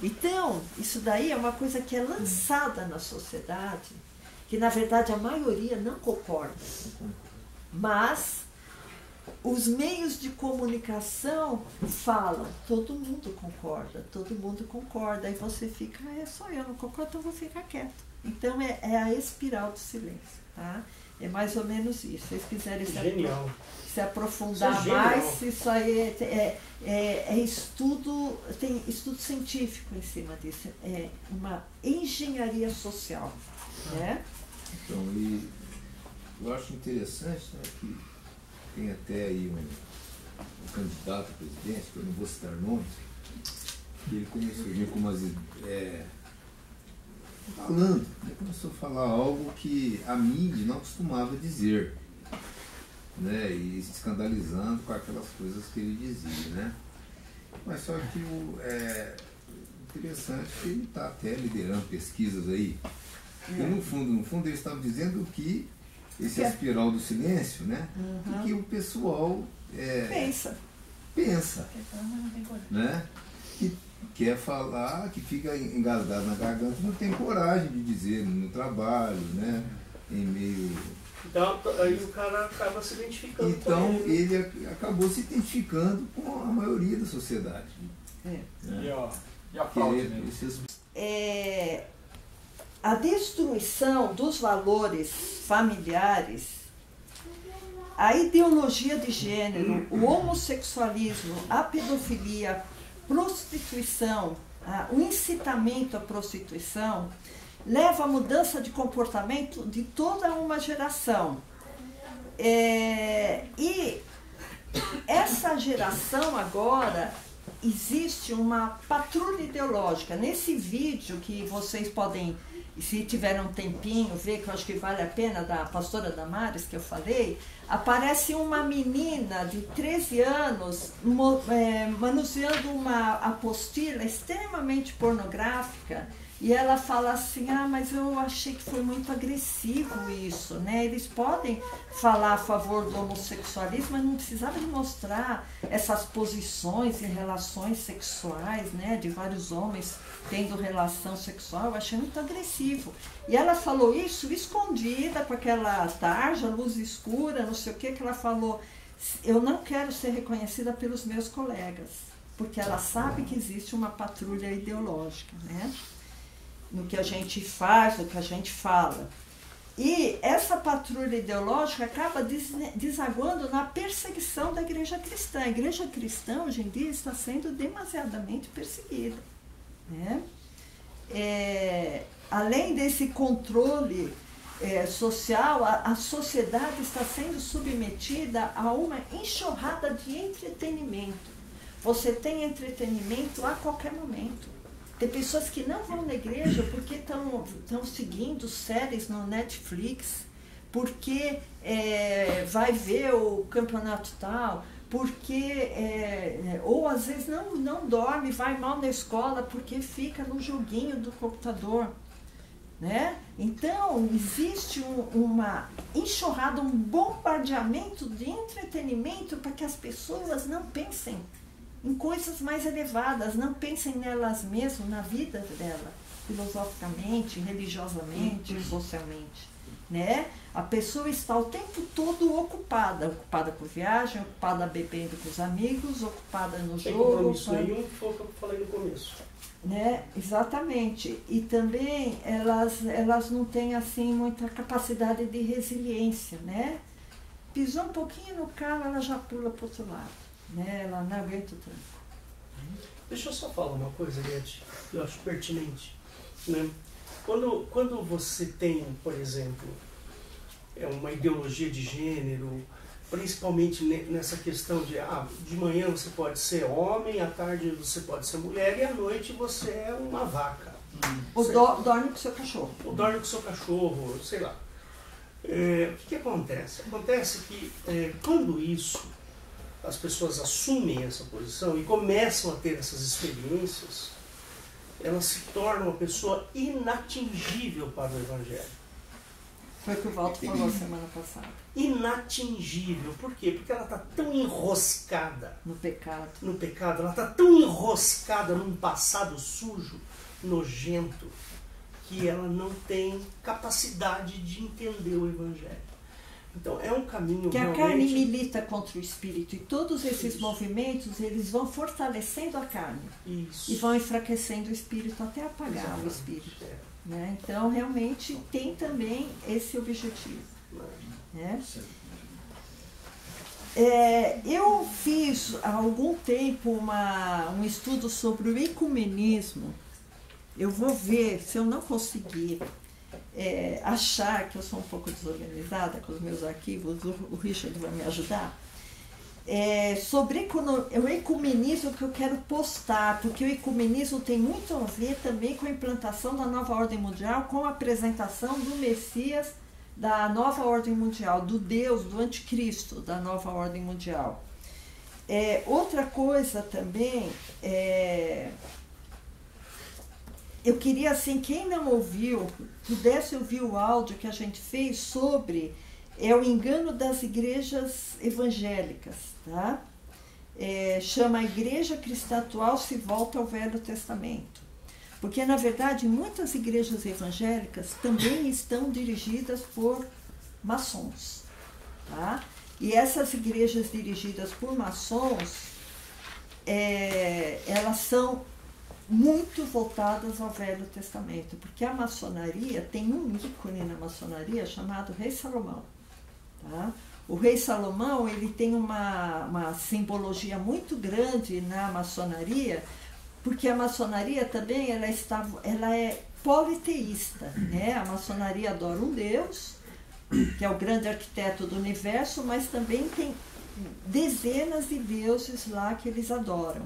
Então, isso daí é uma coisa que é lançada na sociedade, que na verdade a maioria não concorda. Mas os meios de comunicação falam, todo mundo concorda, aí você fica, só eu não concordo, então vou ficar quieto. Então é a espiral do silêncio, tá? É mais ou menos isso. Se vocês quiserem se aprofundar mais, isso aí é estudo, tem estudo científico em cima disso, é uma engenharia social, né? Então, e eu acho interessante, né, que tem até aí um candidato à presidência, que eu não vou citar nomes, que ele começou a vir com umas falando, ele começou a falar algo que a mídia não costumava dizer, né, e se escandalizando com aquelas coisas que ele dizia, né? Mas só que é interessante que ele está até liderando pesquisas aí, e no fundo eles estavam dizendo que esse espiral do silêncio, né, que o pessoal pensa, né, que quer falar, que fica engasgado na garganta, não tem coragem de dizer no trabalho, né, em meio... Então, aí o cara acaba se identificando. Então, ele acabou se identificando com a maioria da sociedade. Né? E a fraude, né? A destruição dos valores familiares, a ideologia de gênero, o homossexualismo, a pedofilia, a prostituição, o incitamento à prostituição, leva à mudança de comportamento de toda uma geração. E essa geração agora, existe uma patrulha ideológica. Nesse vídeo que vocês podem, se tiver um tempinho, ver, que eu acho que vale a pena, da pastora Damares, que eu falei, aparece uma menina de 13 anos manuseando uma apostila extremamente pornográfica, E ela fala assim, mas eu achei que foi muito agressivo isso, né? Eles podem falar a favor do homossexualismo, mas não precisava de mostrar essas posições e relações sexuais, né? De vários homens tendo relação sexual, eu achei muito agressivo. E ela falou isso escondida, com aquela tarja, luz escura, não sei o que ela falou. Eu não quero ser reconhecida pelos meus colegas, porque ela sabe que existe uma patrulha ideológica, né? No que a gente faz, no que a gente fala. E essa patrulha ideológica acaba desaguando na perseguição da igreja cristã. A igreja cristã, hoje em dia, está sendo demasiadamente perseguida, né? Além desse controle social, a sociedade está sendo submetida a uma enxurrada de entretenimento. Você tem entretenimento a qualquer momento. Tem pessoas que não vão na igreja porque estão seguindo séries no Netflix, porque vai ver o campeonato tal, porque ou às vezes não dorme, vai mal na escola porque fica no joguinho do computador, né? Então existe uma enxurrada, um bombardeamento de entretenimento para que as pessoas não pensem em coisas mais elevadas, não pensem nelas mesmas, na vida dela, filosoficamente, religiosamente, socialmente, né? A pessoa está o tempo todo ocupada com viagem, ocupada bebendo com os amigos, ocupada no Sem jogo. compromisso nenhum, foi o que eu falei no começo. Né? Exatamente. E também elas não têm assim muita capacidade de resiliência, né? Pisou um pouquinho no carro, ela já pula para o outro lado. Né? Ela não aguenta o tranco. Deixa eu só falar uma coisa, Liette, que eu acho pertinente. Né? Quando você tem, por exemplo, uma ideologia de gênero, principalmente nessa questão de manhã você pode ser homem, à tarde você pode ser mulher e à noite você é uma vaca. Ou dorme com seu cachorro. Ou dorme com seu cachorro, sei lá. O que acontece? Acontece que quando as pessoas assumem essa posição e começam a ter essas experiências, elas se tornam uma pessoa inatingível para o Evangelho. Foi o que o Walter falou semana passada. Inatingível. Por quê? Porque ela está tão enroscada no pecado. Ela está tão enroscada num passado sujo, nojento, que ela não tem capacidade de entender o Evangelho. Então é um caminho que realmente... a carne milita contra o espírito e todos esses movimentos eles vão fortalecendo a carne. Isso. E vão enfraquecendo o espírito até apagar o espírito. Né? Então realmente tem também esse objetivo. Né? Eu fiz há algum tempo um estudo sobre o ecumenismo. Eu vou ver se eu não conseguir achar, que eu sou um pouco desorganizada com os meus arquivos, o Richard vai me ajudar, sobre o ecumenismo que eu quero postar, porque o ecumenismo tem muito a ver também com a implantação da nova ordem mundial, com a apresentação do Messias da nova ordem mundial, do Deus, do anticristo da nova ordem mundial. Outra coisa também, eu queria, assim, quem não ouviu, pudesse ouvir o áudio que a gente fez sobre o engano das igrejas evangélicas, tá? Chama a Igreja Cristã Atual se volta ao Velho Testamento. Porque, na verdade, muitas igrejas evangélicas também estão dirigidas por maçons, tá? E essas igrejas dirigidas por maçons, elas são muito voltadas ao Velho Testamento, porque a maçonaria tem um ícone na maçonaria chamado Rei Salomão. Tá? O Rei Salomão ele tem uma simbologia muito grande na maçonaria, porque a maçonaria também ela é politeísta. Né? A maçonaria adora um Deus, que é o grande arquiteto do universo, mas também tem dezenas de deuses lá que eles adoram.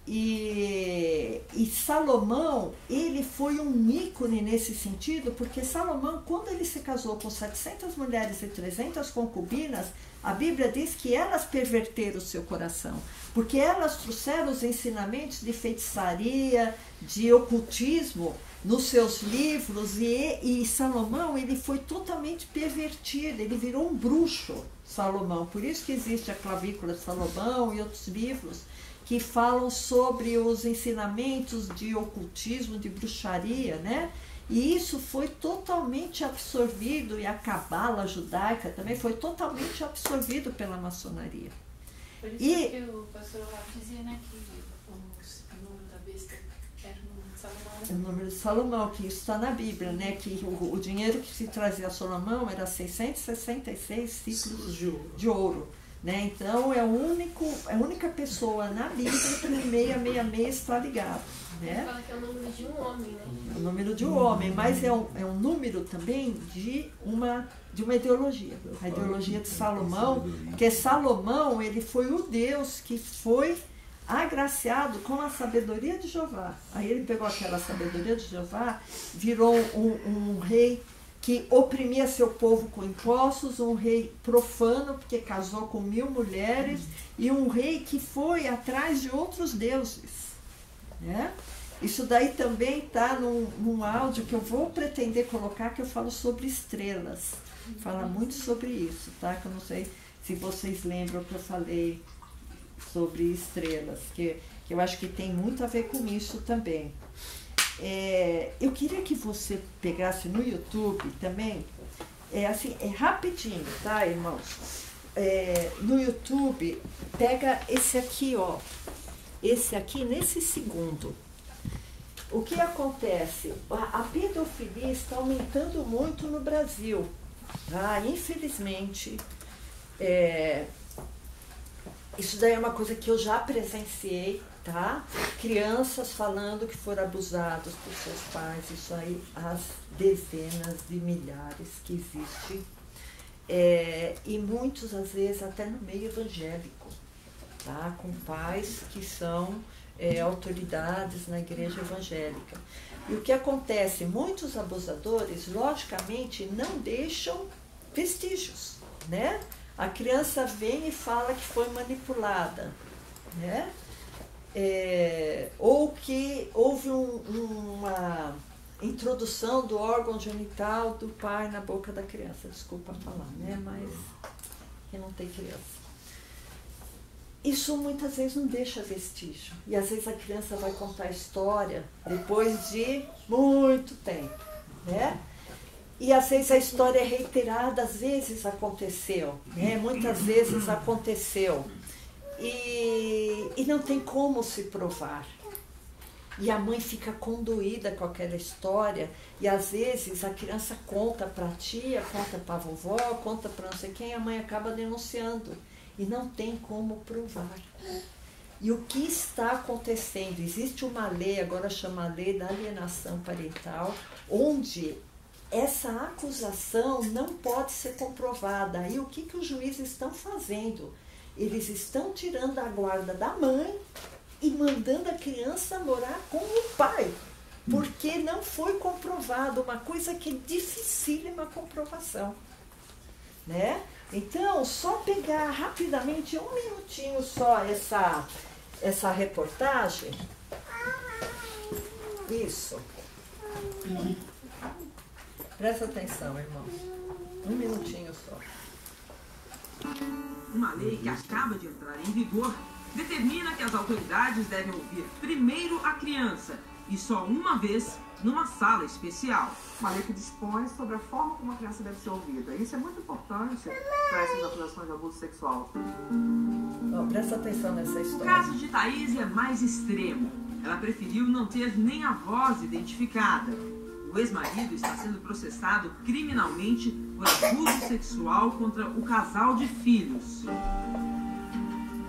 E Salomão, ele foi um ícone nesse sentido, porque Salomão, quando ele se casou com 700 mulheres e 300 concubinas, a Bíblia diz que elas perverteram o seu coração, porque elas trouxeram os ensinamentos de feitiçaria, de ocultismo, nos seus livros, e Salomão, ele foi totalmente pervertido, ele virou um bruxo, Salomão. Por isso que existe a Clavícula de Salomão e outros livros que falam sobre os ensinamentos de ocultismo, de bruxaria, né? E isso foi totalmente absorvido, e a cabala judaica também foi totalmente absorvido pela maçonaria. Por isso que o pastor Rafa dizia, né, que o número da besta era o número de Salomão. O número de Salomão, que isso está na Bíblia, né? Que o dinheiro que se trazia a Salomão era 666 ciclos de ouro. Né? Então é a única pessoa na Bíblia que o 666 está ligado. Né? Fala que é o número de um homem, né? É o número de um homem, mas é um número também de uma ideologia. A ideologia de Salomão, porque Salomão, ele foi o Deus que foi agraciado com a sabedoria de Jeová. Aí ele pegou aquela sabedoria de Jeová, virou um rei que oprimia seu povo com impostos, um rei profano, porque casou com 1000 mulheres, e um rei que foi atrás de outros deuses. Né? Isso daí também está num áudio que eu vou pretender colocar, que eu falo sobre estrelas. Fala muito sobre isso, tá? Que eu não sei se vocês lembram que eu falei sobre estrelas, que eu acho que tem muito a ver com isso também. Eu queria que você pegasse no YouTube também, rapidinho, tá, irmãos? No YouTube, pega esse aqui, ó. Esse aqui, nesse segundo. O que acontece? A pedofilia está aumentando muito no Brasil. Tá? Infelizmente, isso daí é uma coisa que eu já presenciei. Tá? Crianças falando que foram abusados por seus pais, isso aí, as dezenas de milhares que existem, e muitos, às vezes, até no meio evangélico, tá? Com pais que são autoridades na igreja evangélica. E o que acontece? Muitos abusadores, logicamente, não deixam vestígios, né? A criança vem e fala que foi manipulada, né? Ou que houve uma introdução do órgão genital do pai na boca da criança, desculpa falar, né? Mas que não tem criança. Isso muitas vezes não deixa vestígio. E às vezes a criança vai contar a história depois de muito tempo, né? E às vezes a história é reiterada, às vezes aconteceu, né? Muitas vezes aconteceu. E não tem como se provar. E a mãe fica condoída com aquela história, e às vezes a criança conta para a tia, conta para a vovó, conta para não sei quem, a mãe acaba denunciando. E não tem como provar. E o que está acontecendo? Existe uma lei, agora chama Lei da Alienação Parental, onde essa acusação não pode ser comprovada. E o que os juízes estão fazendo? Eles estão tirando a guarda da mãe e mandando a criança morar com o pai, porque não foi comprovado, uma coisa que é dificílima a comprovação, né? Então, só pegar rapidamente 1 minutinho só essa reportagem. Isso. Presta atenção, irmão. 1 minutinho só. Uma lei que acaba de entrar em vigor determina que as autoridades devem ouvir primeiro a criança e só uma vez numa sala especial. Uma lei que dispõe sobre a forma como a criança deve ser ouvida. Isso é muito importante para essas acusações de abuso sexual. Não, presta atenção nessa história. O caso de Thaís é mais extremo. Ela preferiu não ter nem a voz identificada. O ex-marido está sendo processado criminalmente por abuso sexual contra o casal de filhos.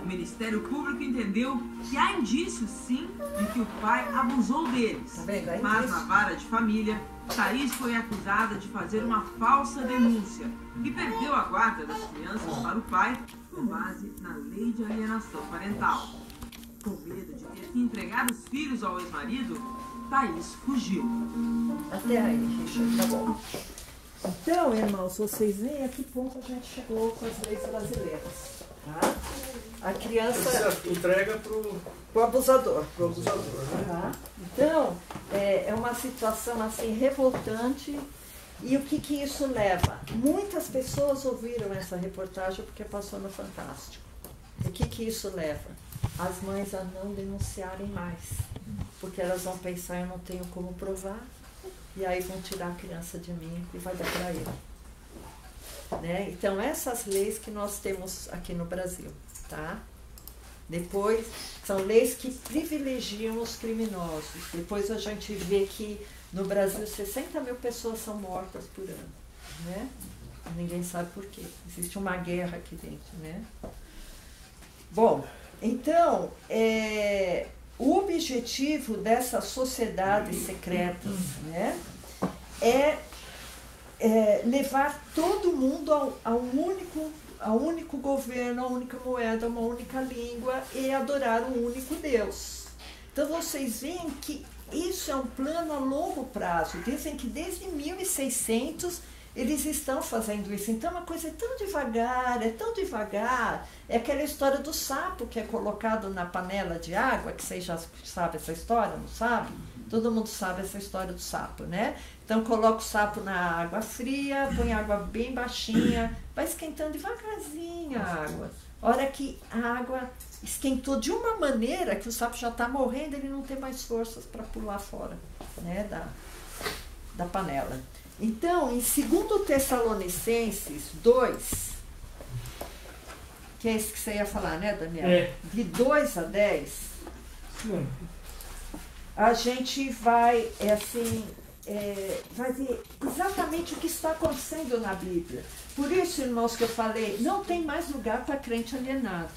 O Ministério Público entendeu que há indícios, sim, de que o pai abusou deles. Mas na vara de família, Thaís foi acusada de fazer uma falsa denúncia e perdeu a guarda das crianças para o pai com base na Lei de Alienação Parental. Com medo de ter que entregar os filhos ao ex-marido, Thaís fugiu. Até aí, Richard, tá bom. Então, irmãos, vocês veem a que ponto a gente chegou com as leis brasileiras, tá? A criança você entrega para o abusador. Pro abusador, né? Tá? Então, é uma situação assim revoltante. E o que isso leva? Muitas pessoas ouviram essa reportagem porque passou no Fantástico. O que isso leva? As mães a não denunciarem mais. Porque elas vão pensar, eu não tenho como provar. E aí vão tirar a criança de mim e vai dar para ele. Né? Então, essas leis que nós temos aqui no Brasil. Tá? Depois, são leis que privilegiam os criminosos. Depois a gente vê que no Brasil 60 mil pessoas são mortas por ano. Né? Ninguém sabe por quê. Existe uma guerra aqui dentro. Né? Bom, então, o objetivo dessas sociedades secretas, né, é levar todo mundo a um único governo, a única moeda, uma única língua e adorar um único Deus. Então vocês veem que isso é um plano a longo prazo. Dizem que desde 1600 eles estão fazendo isso. Então a coisa é tão devagar. É aquela história do sapo que é colocado na panela de água, que vocês já sabem essa história, não sabem? Todo mundo sabe essa história do sapo, né? Então coloca o sapo na água fria, põe água bem baixinha, vai esquentando devagarzinho a água. A hora que a água esquentou de uma maneira que o sapo já está morrendo, ele não tem mais forças para pular fora, né, da panela. Então, em 2 Tessalonicenses 2, que é esse que você ia falar, né, Daniel? De 2 a 10, a gente vai, vai ver exatamente o que está acontecendo na Bíblia. Por isso, irmãos, que eu falei, não tem mais lugar para crente alienado.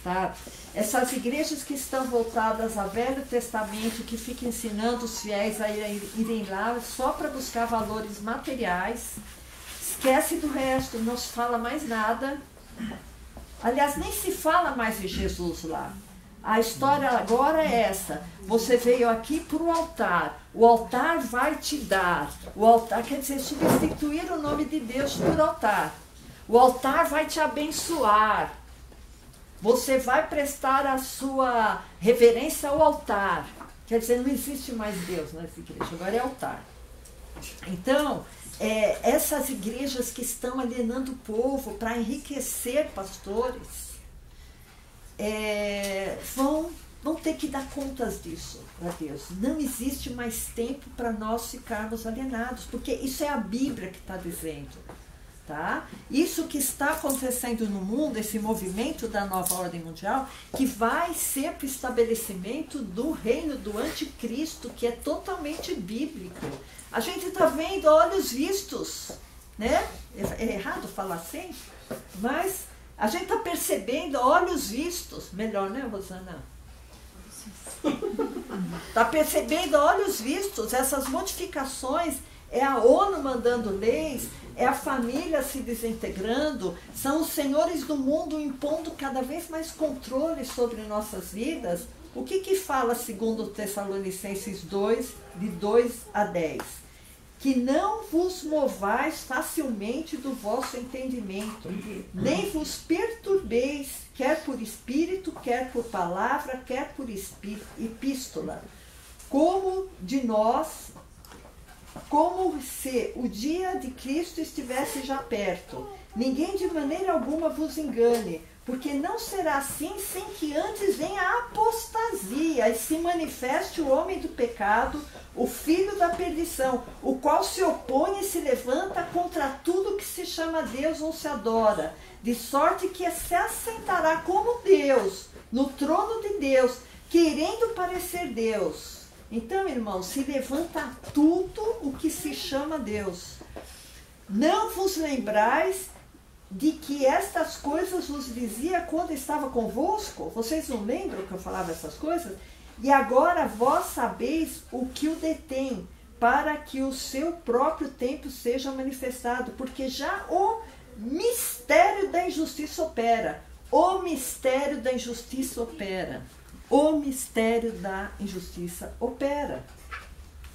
Tá? Essas igrejas que estão voltadas ao Velho Testamento, que ficam ensinando os fiéis a irem lá só para buscar valores materiais, esquece do resto, não se fala mais nada. Aliás, nem se fala mais de Jesus lá. A história agora é essa: você veio aqui para o altar vai te dar. O altar quer dizer substituir o nome de Deus por altar. O altar vai te abençoar. Você vai prestar a sua reverência ao altar. Quer dizer, não existe mais Deus nessa igreja, agora é altar. Então, essas igrejas que estão alienando o povo para enriquecer pastores, vão ter que dar contas disso para Deus. Não existe mais tempo para nós ficarmos alienados, porque isso é a Bíblia que está dizendo. Tá? Isso que está acontecendo no mundo, esse movimento da nova ordem mundial, que vai ser para o estabelecimento do reino do anticristo, que é totalmente bíblico. A gente está vendo a olhos vistos, né? É errado falar assim, mas a gente está percebendo a olhos vistos. Melhor, né, Rosana? Está percebendo a olhos vistos essas modificações. É a ONU mandando leis, é a família se desintegrando, são os senhores do mundo impondo cada vez mais controle sobre nossas vidas. O que fala segundo Tessalonicenses 2, de 2 a 10? Que não vos movais facilmente do vosso entendimento, nem vos perturbeis, quer por espírito, quer por palavra, quer por epístola, como se o dia de Cristo estivesse já perto. Ninguém de maneira alguma vos engane, porque não será assim sem que antes venha a apostasia e se manifeste o homem do pecado, o filho da perdição, o qual se opõe e se levanta contra tudo que se chama Deus ou se adora, de sorte que se assentará como Deus, no trono de Deus, querendo parecer Deus. Então, irmãos, se levanta tudo o que se chama Deus. Não vos lembrais de que estas coisas vos dizia quando estava convosco? Vocês não lembram que eu falava essas coisas? E agora vós sabeis o que o detém, para que o seu próprio tempo seja manifestado, porque já o mistério da injustiça opera. O mistério da injustiça opera. O mistério da injustiça opera.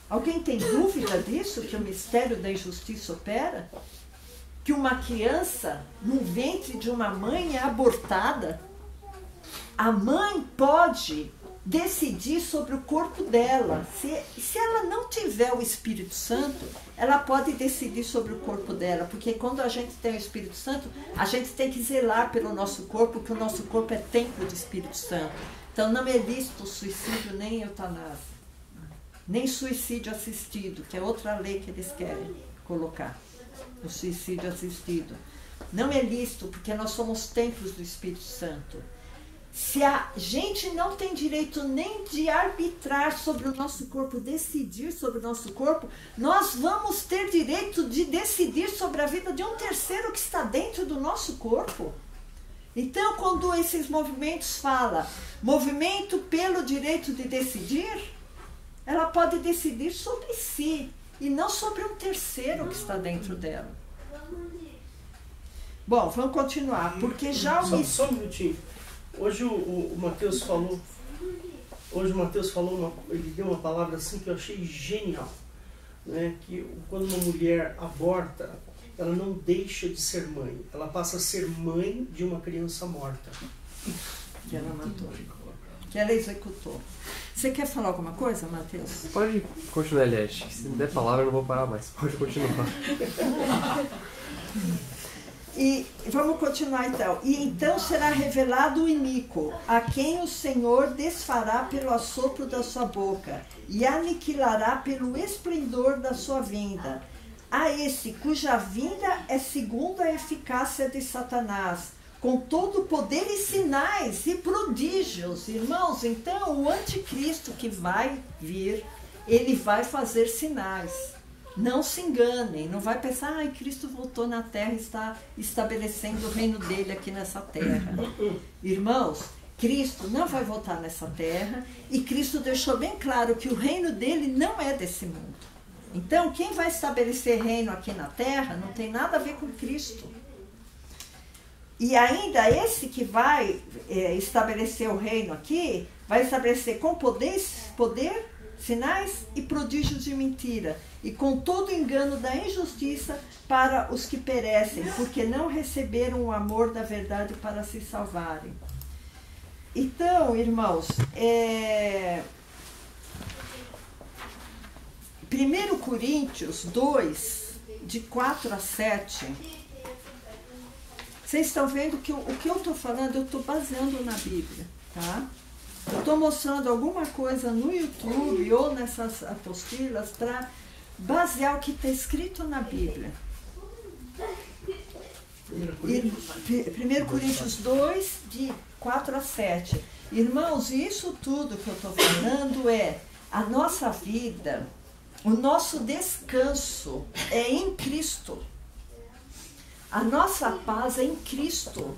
Alguém tem dúvida disso, que o mistério da injustiça opera? Que uma criança no ventre de uma mãe é abortada? a mãe pode decidir sobre o corpo dela. Se ela não tiver o Espírito Santo, ela pode decidir sobre o corpo dela, porque quando a gente tem o Espírito Santo, a gente tem que zelar pelo nosso corpo, porque o nosso corpo é templo do Espírito Santo. Então não é lícito suicídio nem eutanásia, nem suicídio assistido, que é outra lei que eles querem colocar, o suicídio assistido. Não é lícito, porque nós somos templos do Espírito Santo. Se a gente não tem direito nem de arbitrar sobre o nosso corpo, decidir sobre o nosso corpo, nós vamos ter direito de decidir sobre a vida de um terceiro que está dentro do nosso corpo. Então, quando esses movimentos falam, movimento pelo direito de decidir, ela pode decidir sobre si e não sobre um terceiro que está dentro dela. Bom, vamos continuar, porque já o... Só um minutinho. Hoje o Mateus falou, ele deu uma palavra assim que eu achei genial, né? Que quando uma mulher aborta, ela não deixa de ser mãe, ela passa a ser mãe de uma criança morta. Que ela matou, que ela executou. Você quer falar alguma coisa, Mateus? Pode continuar, aliás. Se me der palavra, eu não vou parar mais. Pode continuar. E vamos continuar então. E então será revelado o iníquo, a quem o Senhor desfará pelo assopro da sua boca, e aniquilará pelo esplendor da sua vinda. A esse cuja vinda é segundo a eficácia de Satanás, com todo o poder e sinais e prodígios. Irmãos, então o anticristo que vai vir, ele vai fazer sinais. Não se enganem, não vai pensar, Cristo voltou na terra e está estabelecendo o reino dele aqui nessa terra. Irmãos, Cristo não vai voltar nessa terra, e Cristo deixou bem claro que o reino dele não é desse mundo. Então, quem vai estabelecer reino aqui na terra não tem nada a ver com Cristo. E ainda esse que vai estabelecer o reino aqui, vai estabelecer com poder, sinais e prodígios de mentira, e com todo o engano da injustiça para os que perecem, porque não receberam o amor da verdade para se salvarem. Então, irmãos, 1 Coríntios 2, de 4 a 7, vocês estão vendo que o que eu estou falando, eu estou baseando na Bíblia, tá? Eu estou mostrando alguma coisa no YouTube ou nessas apostilas para basear o que está escrito na Bíblia. 1 Coríntios 2, de 4 a 7. Irmãos, isso tudo que eu estou falando é a nossa vida, o nosso descanso é em Cristo. A nossa paz é em Cristo.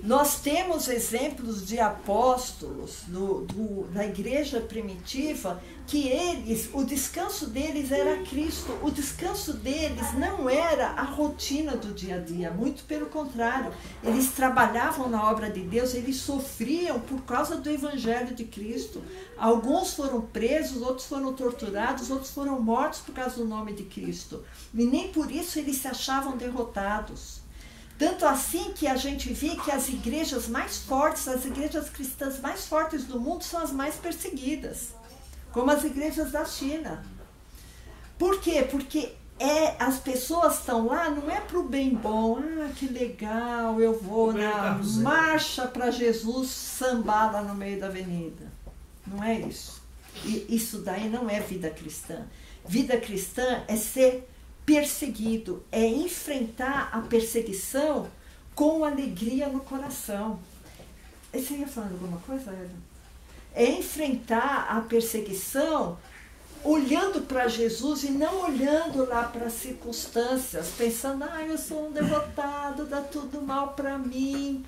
Nós temos exemplos de apóstolos na igreja primitiva que eles, o descanso deles era Cristo. O descanso deles não era a rotina do dia a dia, muito pelo contrário. Eles trabalhavam na obra de Deus, eles sofriam por causa do evangelho de Cristo. Alguns foram presos, outros foram torturados, outros foram mortos por causa do nome de Cristo. E nem por isso eles se achavam derrotados. Tanto assim que a gente vê que as igrejas mais fortes, as igrejas cristãs mais fortes do mundo são as mais perseguidas, como as igrejas da China. Por quê? Porque as pessoas estão lá, não é para o bem bom, que legal, eu vou na marcha para Jesus sambar lá no meio da avenida. Não é isso. E isso daí não é vida cristã. Vida cristã é ser perseguido, é enfrentar a perseguição com alegria no coração. Você ia falando alguma coisa, Eda? É enfrentar a perseguição olhando para Jesus e não olhando lá para as circunstâncias, pensando, eu sou um derrotado, dá tudo mal para mim.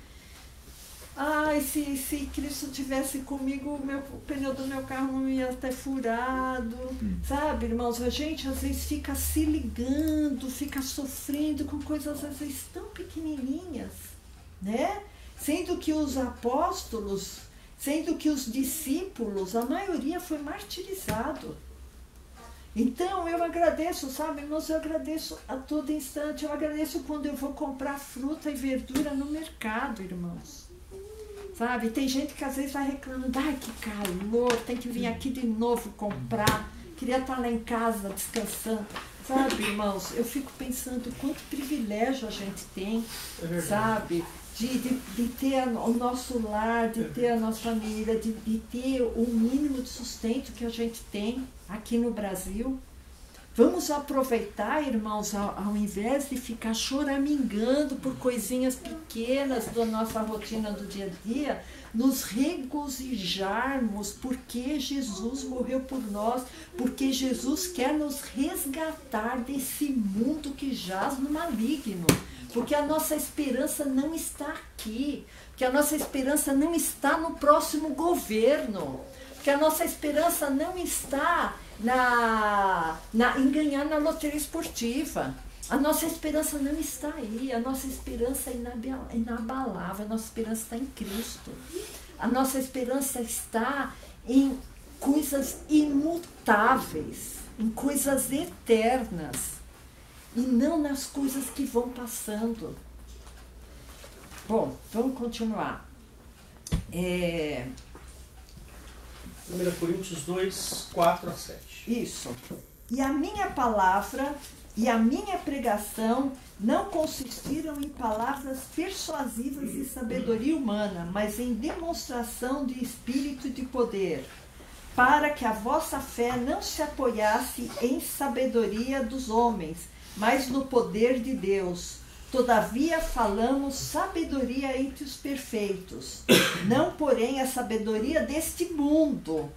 Se Cristo tivesse comigo, o pneu do meu carro não ia ter furado. Sabe, irmãos, a gente às vezes fica se ligando, fica sofrendo com coisas às vezes tão pequenininhas, né? Sendo que os apóstolos, sendo que os discípulos, a maioria foi martirizado. Então eu agradeço, sabe, irmãos, eu agradeço a todo instante. Eu agradeço quando eu vou comprar fruta e verdura no mercado, irmãos. Sabe? Tem gente que às vezes vai reclamando, ai que calor, tem que vir aqui de novo comprar, queria estar lá em casa descansando. Sabe, irmãos, eu fico pensando quanto privilégio a gente tem, sabe? De ter o nosso lar, de ter a nossa família, de ter o mínimo de sustento que a gente tem aqui no Brasil. Vamos aproveitar, irmãos, ao invés de ficar choramingando por coisinhas pequenas da nossa rotina do dia a dia, nos regozijarmos porque Jesus morreu por nós, porque Jesus quer nos resgatar desse mundo que jaz no maligno, porque a nossa esperança não está aqui, porque a nossa esperança não está no próximo governo, porque a nossa esperança não está em ganhar na loteria esportiva. A nossa esperança não está aí, a nossa esperança é inabalável, a nossa esperança está em Cristo. A nossa esperança está em coisas imutáveis, em coisas eternas, e não nas coisas que vão passando. Bom, vamos continuar. 1 Coríntios 2, 4 a 7. Isso. E a minha palavra e a minha pregação não consistiram em palavras persuasivas e sabedoria humana, mas em demonstração de espírito e de poder, para que a vossa fé não se apoiasse em sabedoria dos homens, mas no poder de Deus. Todavia falamos sabedoria entre os perfeitos, não porém a sabedoria deste mundo,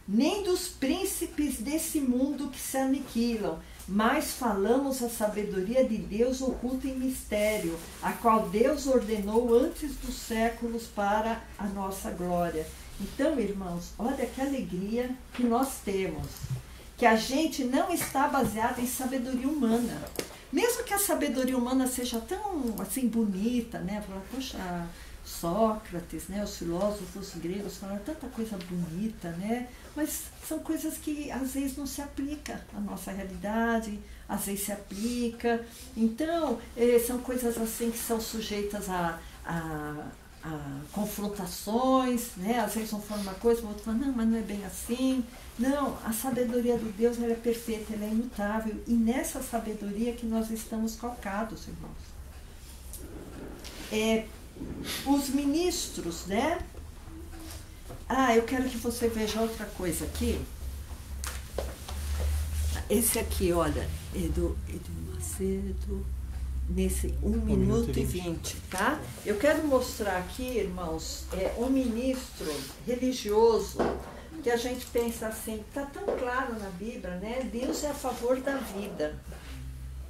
nem dos príncipes desse mundo que se aniquilam, mas falamos a sabedoria de Deus oculta em mistério, a qual Deus ordenou antes dos séculos para a nossa glória. Então, irmãos, olha que alegria que nós temos, que a gente não está baseada em sabedoria humana. Mesmo que a sabedoria humana seja tão assim bonita, né? Falar, poxa, Sócrates, né? Os filósofos gregos falaram tanta coisa bonita, né? Mas são coisas que às vezes não se aplicam à nossa realidade, às vezes se aplica. Então, são coisas assim que são sujeitas a confrontações, né? Às vezes um fala uma coisa, o outro fala, não, mas não é bem assim. Não, a sabedoria de Deus ela é perfeita, ela é imutável, e nessa sabedoria que nós estamos calcados, irmãos. Os ministros, né? Eu quero que você veja outra coisa aqui. Esse aqui, olha, Edu Macedo, nesse 1 minuto e 20, tá? Eu quero mostrar aqui, irmãos, um ministro religioso, que a gente pensa assim, está tão claro na Bíblia, né? Deus é a favor da vida,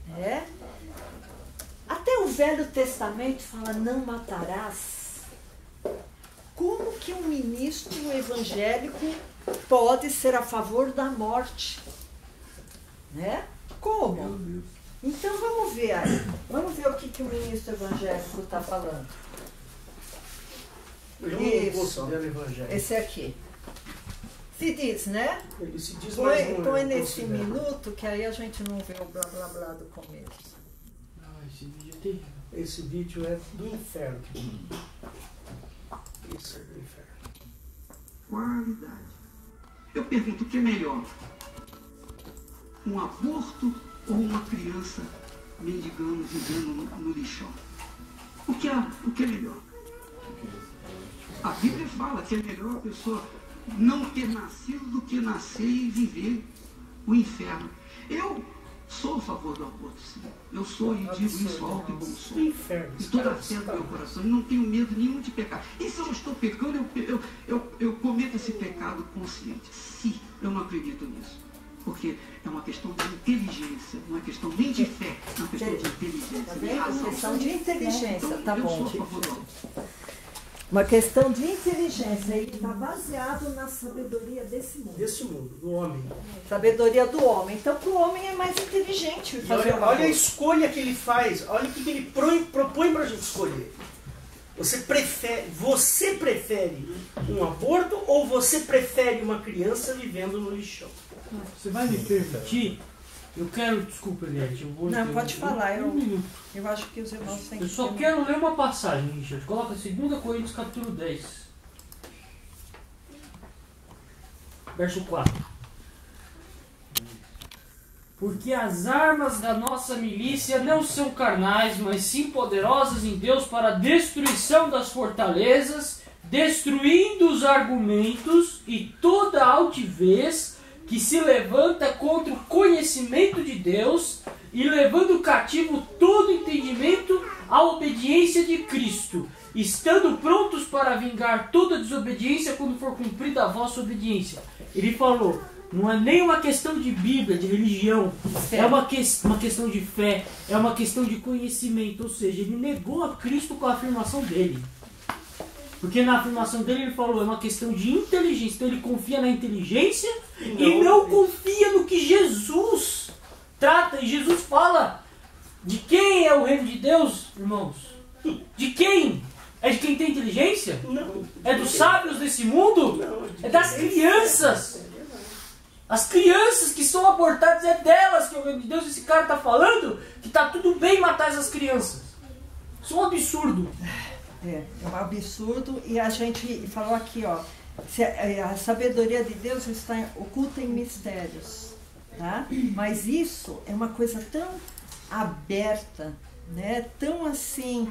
né? Até o Velho Testamento fala, não matarás. Como que um ministro evangélico pode ser a favor da morte? Né? Como? Então vamos ver aí. Vamos ver o que o ministro evangélico está falando. Isso. Esse aqui. Se diz, né? Ele se diz põe nesse minuto, que aí a gente não vê o blá blá blá do começo. Esse vídeo é do inferno. Isso é do inferno. Qualidade. Eu pergunto, o que é melhor? Um aborto ou uma criança mendigando, vivendo no lixão? O que é melhor? A Bíblia fala que é melhor a pessoa não ter nascido do que nascer e viver o inferno. Eu sou a favor do aborto, sim. Eu sou e digo isso alto e bom som. E toda a fé do meu coração. E não tenho medo nenhum de pecar. E se eu estou pecando, eu cometo esse pecado consciente. Se eu não acredito nisso. Porque é uma questão de inteligência, não é questão nem de fé, é uma questão de inteligência. É uma questão de inteligência, então, tá bom. Eu sou a favor do aborto. Uma questão de inteligência, ele está baseado na sabedoria desse mundo. Desse mundo, do homem. Sabedoria do homem. Então, para o homem é mais inteligente fazer olha a escolha que ele faz, olha o que ele propõe para a gente escolher. Você prefere um aborto ou você prefere uma criança vivendo no lixão? Você vai me permitir Eu quero, desculpa, Eliette, eu vou... Não, pode falar, um minuto. Eu acho que os irmãos têm que... Eu só quero ler uma passagem, Richard. Coloca 2 Coríntios capítulo 10. Verso 4. Porque as armas da nossa milícia não são carnais, mas sim poderosas em Deus para a destruição das fortalezas, destruindo os argumentos e toda altivez que se levanta contra o conhecimento de Deus e levando cativo todo entendimento à obediência de Cristo, estando prontos para vingar toda desobediência quando for cumprida a vossa obediência. Ele falou, não é nem uma questão de Bíblia, de religião, é uma questão de fé, é uma questão de conhecimento, ou seja, ele negou a Cristo com a afirmação dele. Porque na afirmação dele ele falou, é uma questão de inteligência. Então ele confia na inteligência e não confia no que Jesus trata. E Jesus fala, de quem é o reino de Deus, irmãos? De quem? É de quem tem inteligência? Não. É dos sábios desse mundo? Não, é das crianças. As crianças que são abortadas, é delas que é o reino de Deus. Esse cara está falando que está tudo bem matar essas crianças. Isso é um absurdo. É um absurdo, e a gente falou aqui, ó, a sabedoria de Deus está oculta em mistérios, tá? Mas isso é uma coisa tão aberta, né? Tão assim,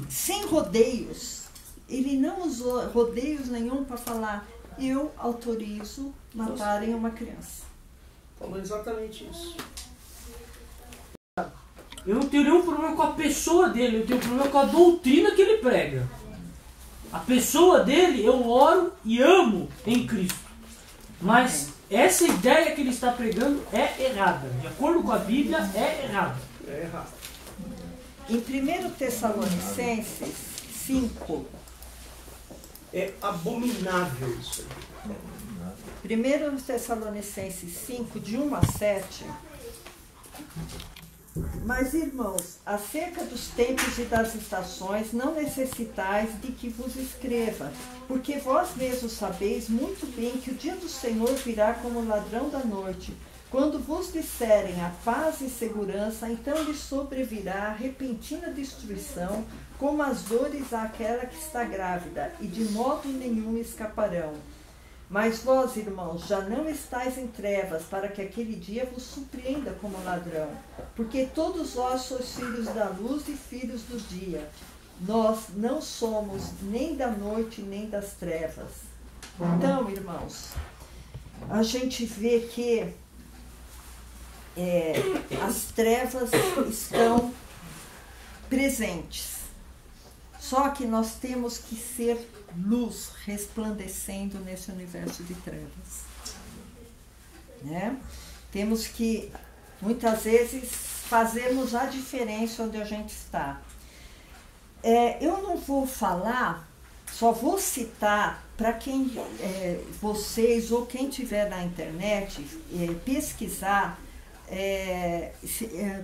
sem rodeios. Ele não usou rodeios nenhum para falar, eu autorizo matarem uma criança. Falou exatamente isso. Eu não tenho nenhum problema com a pessoa dele, eu tenho problema com a doutrina que ele prega. A pessoa dele eu oro e amo em Cristo. Mas essa ideia que ele está pregando é errada. De acordo com a Bíblia, é errada. É errado. Em 1 Tessalonicenses 5. É abominável isso aí. 1 Tessalonicenses 5, de 1 a 7. Mas, irmãos, acerca dos tempos e das estações, não necessitais de que vos escreva, porque vós mesmos sabeis muito bem que o dia do Senhor virá como ladrão da noite. Quando vos disserem a paz e segurança, então lhes sobrevirá a repentina destruição, como as dores àquela que está grávida, e de modo nenhum escaparão. Mas vós, irmãos, já não estáis em trevas, para que aquele dia vos surpreenda como ladrão. Porque todos vós sois filhos da luz e filhos do dia. Nós não somos nem da noite, nem das trevas. Então, irmãos, a gente vê que as trevas estão presentes. Só que nós temos que ser luz resplandecendo nesse universo de trevas, né? Temos que, muitas vezes, fazermos a diferença onde a gente está. Eu não vou falar, só vou citar para quem, vocês ou quem tiver na internet, pesquisar,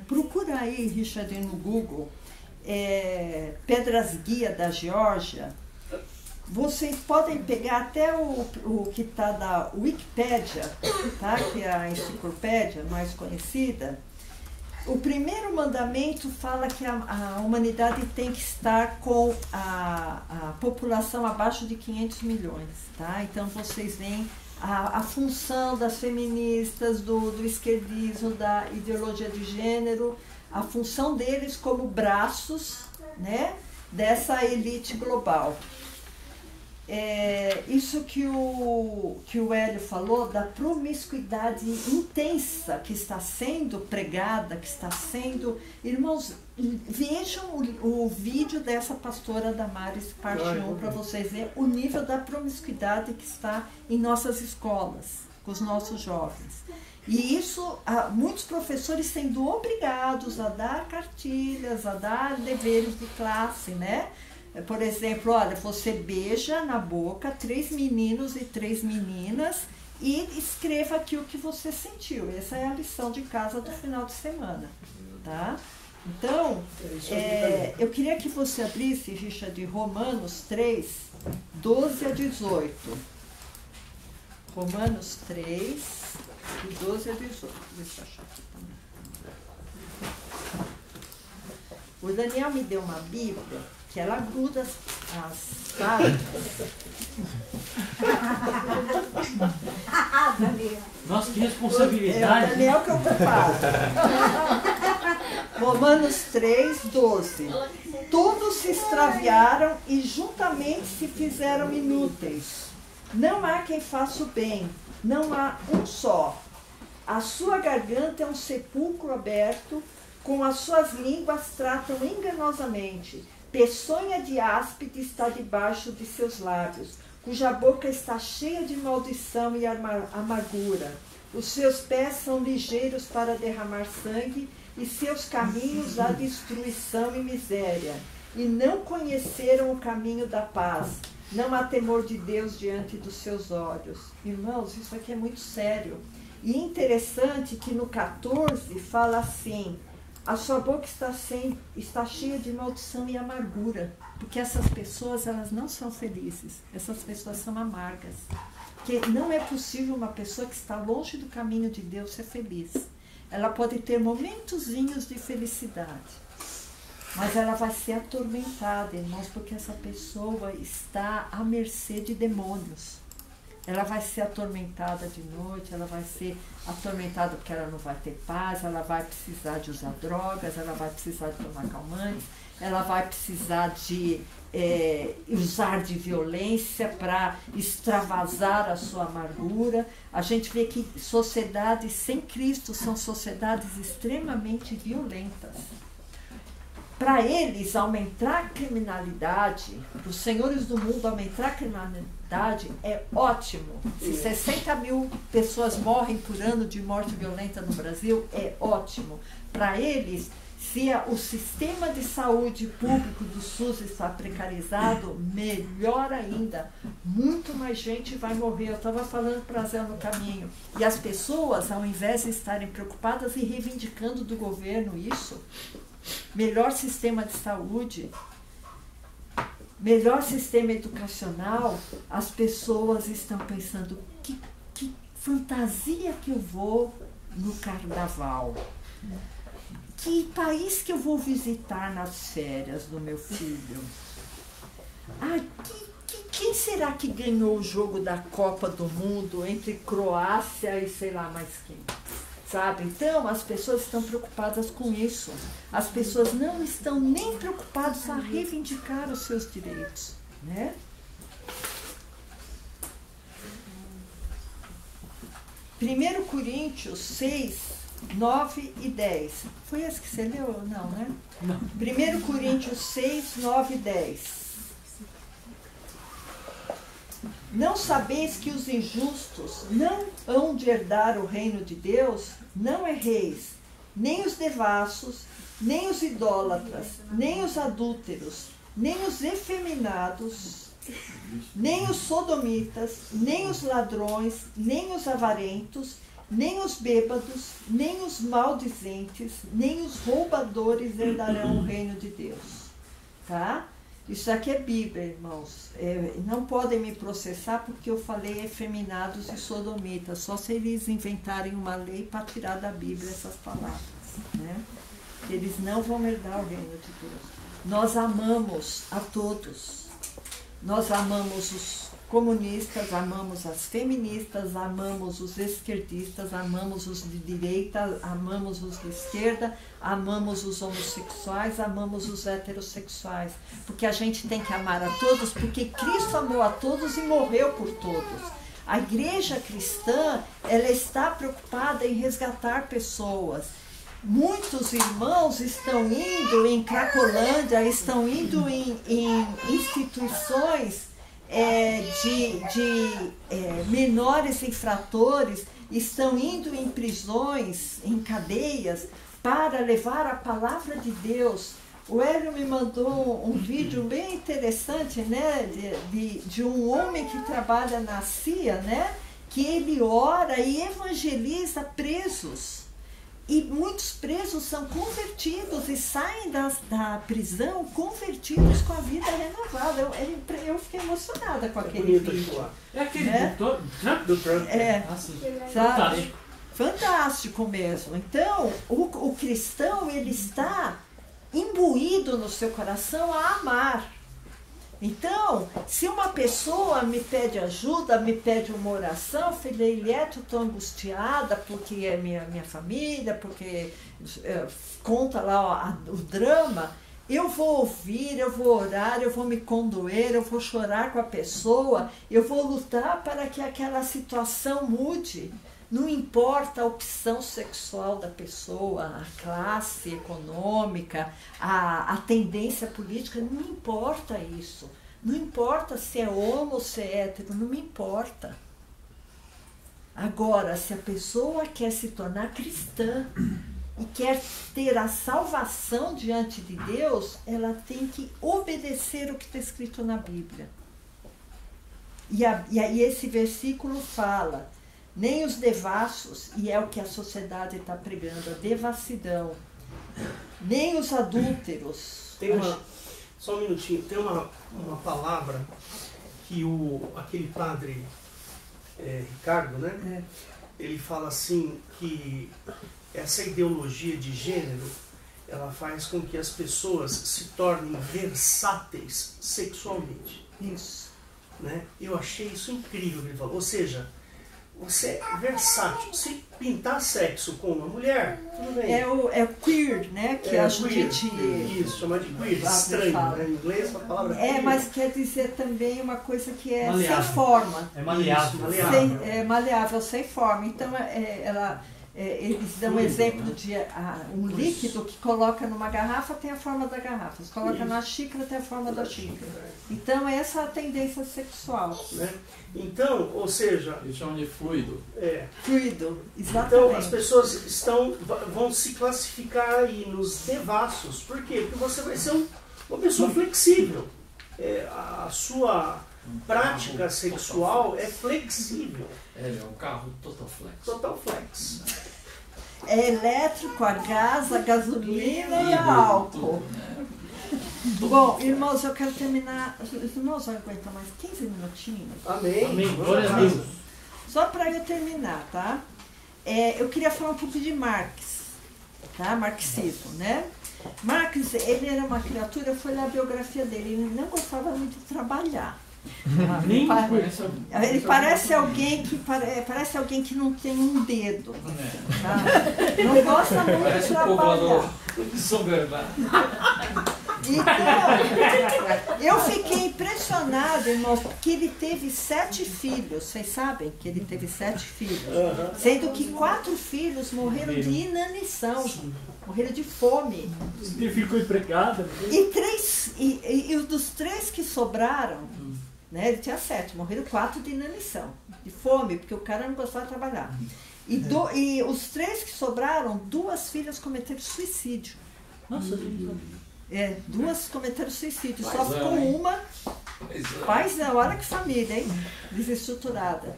procura aí, Richard, no Google, Pedras Guia da Geórgia. Vocês podem pegar até o que está da Wikipédia, tá? Que é a enciclopédia mais conhecida. O primeiro mandamento fala que a humanidade tem que estar com a população abaixo de 500 milhões. Tá? Então vocês veem a função das feministas, do esquerdismo, da ideologia de gênero, a função deles como braços, né, dessa elite global. Isso que o Hélio falou, da promiscuidade intensa que está sendo pregada, que está sendo... Irmãos, vejam o vídeo dessa pastora Damares, parte 1, para vocês verem o nível da promiscuidade que está em nossas escolas, com os nossos jovens. E isso, muitos professores sendo obrigados a dar cartilhas, a dar deveres de classe, né? Por exemplo, olha, você beija na boca 3 meninos e 3 meninas e escreva aqui o que você sentiu. Essa é a lição de casa do final de semana, tá? Então, eu queria que você abrisse, Richard, Romanos 3, 12 a 18. Romanos 3, De 12 a 18. Deixa eu achar aqui também. O Daniel me deu uma Bíblia que ela gruda as páginas. Nossa, que responsabilidade. É o Daniel que eu preparo. Romanos 3, 12. Todos se extraviaram e juntamente se fizeram inúteis. Não há quem faça o bem, não há um só. A sua garganta é um sepulcro aberto, com as suas línguas tratam enganosamente. Peçonha de áspide está debaixo de seus lábios, cuja boca está cheia de maldição e amargura. Os seus pés são ligeiros para derramar sangue, e seus caminhos a destruição e miséria. E não conheceram o caminho da paz. Não há temor de Deus diante dos seus olhos. Irmãos, isso aqui é muito sério. E interessante que no 14 fala assim: a sua boca está cheia de maldição e amargura. Porque essas pessoas, elas não são felizes. Essas pessoas são amargas. Porque não é possível uma pessoa que está longe do caminho de Deus ser feliz. Ela pode ter momentozinhos de felicidade, mas ela vai ser atormentada, irmãos, porque essa pessoa está à mercê de demônios. Ela vai ser atormentada de noite, ela vai ser atormentada porque ela não vai ter paz, ela vai precisar de usar drogas, ela vai precisar de tomar calmantes, ela vai precisar de usar de violência para extravasar a sua amargura. A gente vê que sociedades sem Cristo são sociedades extremamente violentas. Para eles, aumentar a criminalidade, para os senhores do mundo, aumentar a criminalidade é ótimo. Se 60 mil pessoas morrem por ano de morte violenta no Brasil, é ótimo. Para eles, se o sistema de saúde público do SUS está precarizado, melhor ainda. Muito mais gente vai morrer. Eu estava falando para Zé no caminho. E as pessoas, ao invés de estarem preocupadas e reivindicando do governo isso, melhor sistema de saúde, melhor sistema educacional, as pessoas estão pensando: que fantasia que eu vou no carnaval? Que país que eu vou visitar nas férias do meu filho? Quem será que ganhou o jogo da Copa do Mundo entre Croácia e sei lá mais quem? Sabe? Então, as pessoas estão preocupadas com isso. As pessoas não estão nem preocupadas a reivindicar os seus direitos, né? Primeiro Coríntios 6, 9 e 10. Foi esse que você leu? Não, né? Não. 1 Coríntios 6, 9 e 10. Não sabeis que os injustos não hão de herdar o reino de Deus? Não erreis, nem os devassos, nem os idólatras, nem os adúlteros, nem os efeminados, nem os sodomitas, nem os ladrões, nem os avarentos, nem os bêbados, nem os maldizentes, nem os roubadores herdarão o reino de Deus. Tá? Isso aqui é Bíblia, irmãos. Não podem me processar porque eu falei efeminados e sodomitas. Só se eles inventarem uma lei para tirar da Bíblia essas palavras, né? Eles não vão herdar o reino de Deus. Nós amamos a todos. Nós amamos os comunistas, amamos as feministas, amamos os esquerdistas, amamos os de direita, amamos os de esquerda, amamos os homossexuais, amamos os heterossexuais. Porque a gente tem que amar a todos, porque Cristo amou a todos e morreu por todos. A igreja cristã, ela está preocupada em resgatar pessoas. Muitos irmãos estão indo em Cracolândia, estão indo em instituições de menores infratores, estão indo em prisões, em cadeias, para levar a palavra de Deus. O Hélio me mandou um vídeo bem interessante, né, de um homem que trabalha na CIA, né, que ele ora e evangeliza presos. E muitos presos são convertidos e saem da prisão convertidos com a vida renovada. Eu fiquei emocionada com aquele vídeo. É aquele do Trump? Sabe? Fantástico mesmo. Então, o cristão, ele está imbuído no seu coração a amar. Então, se uma pessoa me pede ajuda, me pede uma oração, filha Eliette, eu estou angustiada porque é minha família, porque conta lá o drama, eu vou ouvir, eu vou orar, eu vou me condoer, eu vou chorar com a pessoa, eu vou lutar para que aquela situação mude. Não importa a opção sexual da pessoa, a classe econômica, a tendência política, não importa isso. Não importa se é homo ou se é hétero, não me importa. Agora, se a pessoa quer se tornar cristã e quer ter a salvação diante de Deus, ela tem que obedecer o que está escrito na Bíblia. E aí esse versículo fala... Nem os devassos, e é o que a sociedade está pregando, a devassidão, nem os adúlteros. Só um minutinho, tem uma palavra que aquele padre Ricardo, né? Ele fala assim que essa ideologia de gênero, ela faz com que as pessoas se tornem versáteis sexualmente. Isso. Né? Eu achei isso incrível, ele falou. Ou seja, você é versátil. Se pintar sexo com uma mulher, tudo bem. É o queer, né? Que a Judite... Isso, chama de queer, estranho, né? Em inglês a palavra queer. Mas quer dizer também uma coisa que é maleável. Sem forma. É maleável. É maleável, sem forma. Então, eles dão um exemplo de um líquido que coloca numa garrafa, tem a forma da garrafa. Se coloca na xícara, tem a forma da xícara. Então, essa é a tendência sexual. Né? Então, ou seja... Eles chamam de fluido. Fluido, exatamente. Então, as pessoas vão se classificar aí nos devassos. Por quê? Porque você vai ser uma pessoa flexível. A sua prática sexual é flexível. É um carro total flex. Total flex. É elétrico, a gás, a gasolina e a álcool. Bom, irmãos, eu quero terminar. Os irmãos vão aguentar mais 15 minutinhos? Amém. Glória a Deus. Só para eu terminar, tá? Eu queria falar um pouco de Marx, tá? Marxismo, né? Marx, ele era uma criatura, foi na biografia dele, ele não gostava muito de trabalhar. Ele parece alguém que não tem um dedo, tá? Não gosta muito de trabalhar. São Bernardo. Então, eu fiquei impressionada, irmão, porque ele teve 7 filhos. Vocês sabem que ele teve 7 filhos, sendo que 4 filhos morreram de inanição, morreram de fome. Ele ficou empregado. E dos 3 que sobraram, né, ele tinha 7, morreram 4 de inanição, de fome, porque o cara não gostava de trabalhar. E os 3 que sobraram, 2 filhas cometeram suicídio. Nossa, 2 cometeram suicídio, só ficou uma. Paizão, olha que família, hein? Desestruturada.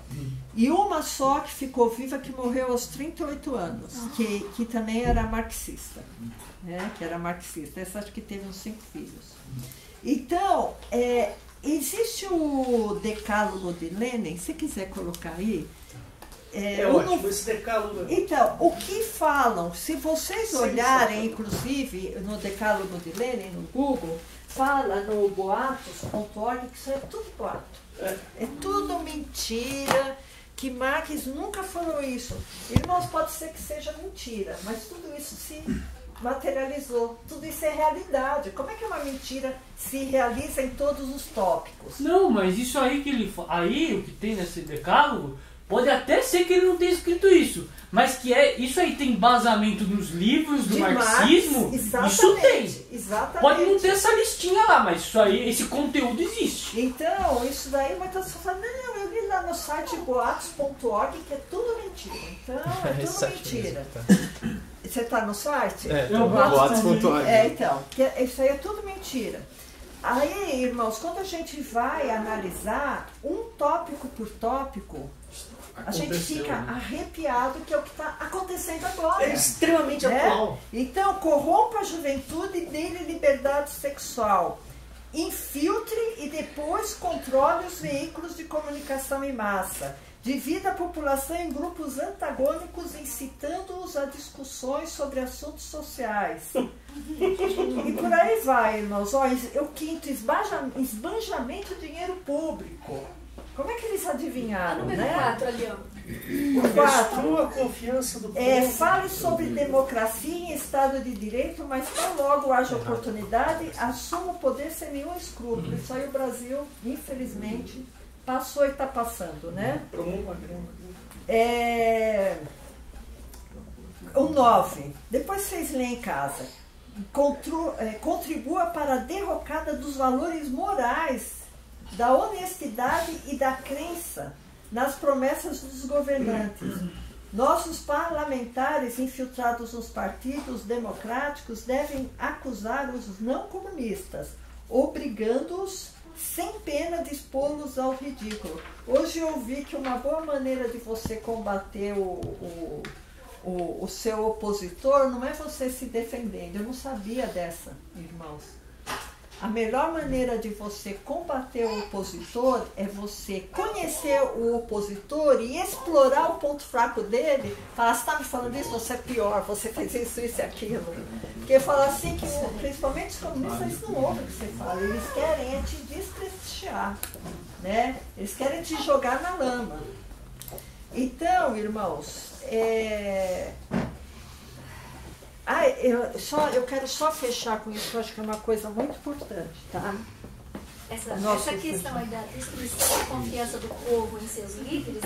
E uma só que ficou viva, que morreu aos 38 anos, que também era marxista. Né? Que era marxista. Essa acho que teve uns 5 filhos. Então, existe o decálogo de Lenin, se quiser colocar aí. Ótimo, esse decálogo. Então, o que falam, se vocês olharem, inclusive, no decálogo de Lenin, no Google, fala no boatos.org que isso é tudo boato. É tudo mentira, que Marx nunca falou isso. Irmãos, pode ser que seja mentira, mas tudo isso se materializou. Tudo isso é realidade. Como é que uma mentira se realiza em todos os tópicos? Não, mas isso aí que ele aí o que tem nesse decálogo, pode até ser que ele não tenha escrito isso, mas que isso aí tem embasamento nos livros do marxismo, isso tem. Exatamente. Pode não ter essa listinha lá, mas isso aí, esse conteúdo existe. Então, isso daí muitas pessoas falam, não, eu li lá no site boatos.org que é tudo mentira. Então, é tudo mentira. Você está no site? Boatos.org. Então, isso aí é tudo mentira. Aí, irmãos, quando a gente vai analisar um tópico por tópico, a gente fica arrepiado, que é o que está acontecendo agora. É extremamente atual. Então, corrompa a juventude e dê-lhe liberdade sexual. Infiltre e depois controle os veículos de comunicação em massa. divide a população em grupos antagônicos, incitando-os a discussões sobre assuntos sociais. E por aí vai, irmãos. Ó, o quinto, esbanjamento de dinheiro público. Como é que eles adivinharam, Número né? 4 ali, ó. O 4. A confiança do povo. Fale sobre democracia e Estado de Direito, mas tão logo haja oportunidade, assuma o poder sem nenhum escrúpulo. Isso aí o Brasil, infelizmente, passou e está passando, né? O 9. Depois vocês leem em casa. Contribua para a derrocada dos valores morais, da honestidade e da crença nas promessas dos governantes. Nossos parlamentares infiltrados nos partidos democráticos devem acusar os não comunistas, obrigando-os sem pena de expô-los ao ridículo. Hoje eu vi que uma boa maneira de você combater o seu opositor não é você se defendendo. Eu não sabia dessa, irmãos. A melhor maneira de você combater o opositor é você conhecer o opositor e explorar o ponto fraco dele. Falar, você está me falando isso, você é pior, você fez isso e aquilo. Porque fala assim que, principalmente os comunistas, eles não ouvem o que você fala, eles querem te desprestigiar, né? Eles querem te jogar na lama. Então, irmãos, eu quero só fechar com isso, que eu acho que é uma coisa muito importante, tá? Essa questão aí da destruição da confiança do povo em seus líderes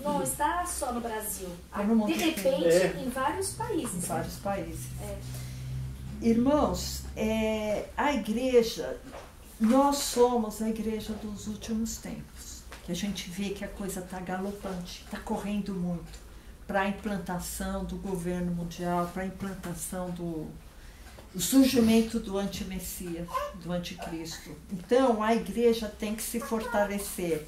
não está só no Brasil. De repente, em vários países. Em vários países. Irmãos, a igreja, nós somos a igreja dos últimos tempos, que a gente vê que a coisa está galopante, está correndo muito para a implantação do governo mundial, para a implantação do surgimento do antimessias, do anticristo. Então, a igreja tem que se fortalecer.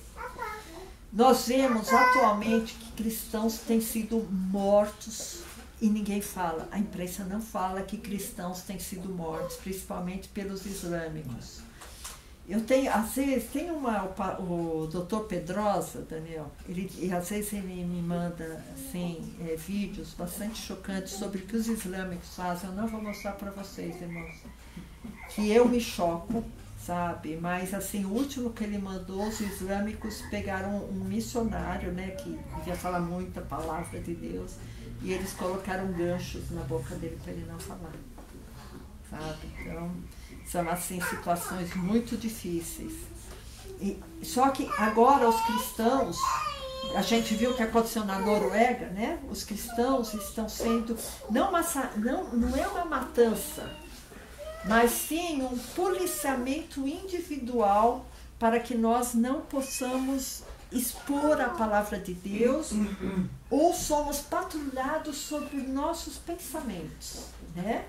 Nós vemos atualmente que cristãos têm sido mortos e ninguém fala. A imprensa não fala que cristãos têm sido mortos, principalmente pelos islâmicos. Às vezes, o doutor Pedrosa, Daniel, às vezes ele me manda assim, vídeos bastante chocantes sobre o que os islâmicos fazem. Eu não vou mostrar para vocês, irmãos, que eu me choco, sabe? Mas assim, o último que ele mandou, os islâmicos pegaram um missionário, né, que devia falar muita palavra de Deus, e eles colocaram ganchos na boca dele para ele não falar, sabe? Então, são assim situações muito difíceis. Só que agora os cristãos, a gente viu o que aconteceu na Noruega, né? Os cristãos estão sendo, não é uma matança, mas sim um policiamento individual para que nós não possamos expor a palavra de Deus ou somos patrulhados sobre nossos pensamentos, né?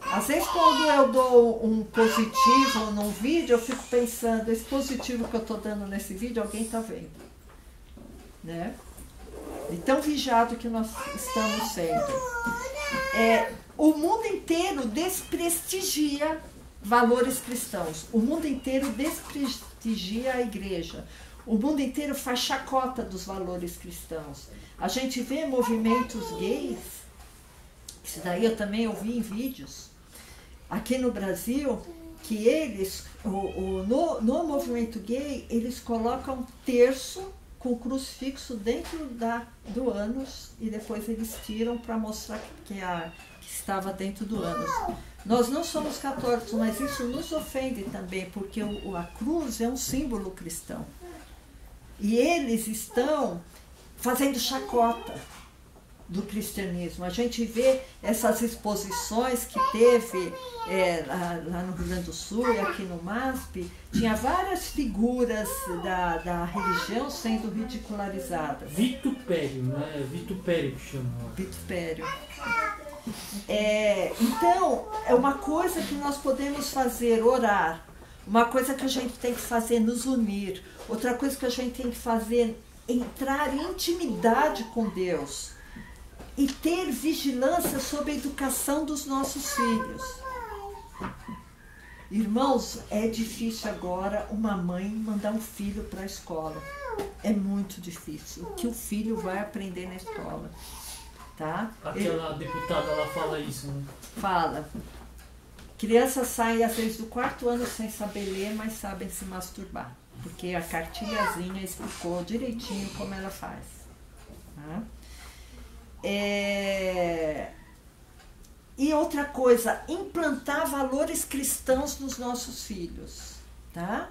Às vezes quando eu dou um positivo num vídeo, eu fico pensando, esse positivo que eu estou dando nesse vídeo, alguém está vendo, né? E tão vigiado que nós estamos sendo. O mundo inteiro desprestigia valores cristãos. O mundo inteiro desprestigia a igreja. O mundo inteiro faz chacota dos valores cristãos. A gente vê movimentos gays, isso daí eu também ouvi em vídeos, aqui no Brasil, que eles, no movimento gay, eles colocam um terço com crucifixo dentro do ânus e depois eles tiram para mostrar que estava dentro do ânus. Nós não somos católicos, mas isso nos ofende também, porque a cruz é um símbolo cristão. E eles estão fazendo chacota do cristianismo. A gente vê essas exposições que teve lá no Rio Grande do Sul e aqui no MASP, tinha várias figuras da religião sendo ridicularizadas. Vitupério, né? Vitupério que chama. Vitupério. Então, é uma coisa que nós podemos fazer, orar. Uma coisa que a gente tem que fazer, nos unir. Outra coisa que a gente tem que fazer, entrar em intimidade com Deus. E ter vigilância sobre a educação dos nossos filhos. Irmãos, é difícil agora uma mãe mandar um filho para a escola. É muito difícil. O que o filho vai aprender na escola, tá? Aquela deputada, ela fala isso, né? Fala. Crianças saem às vezes do 4º ano sem saber ler, mas sabem se masturbar. Porque a cartilhazinha explicou direitinho como ela faz. Tá? E outra coisa, implantar valores cristãos nos nossos filhos. Tá?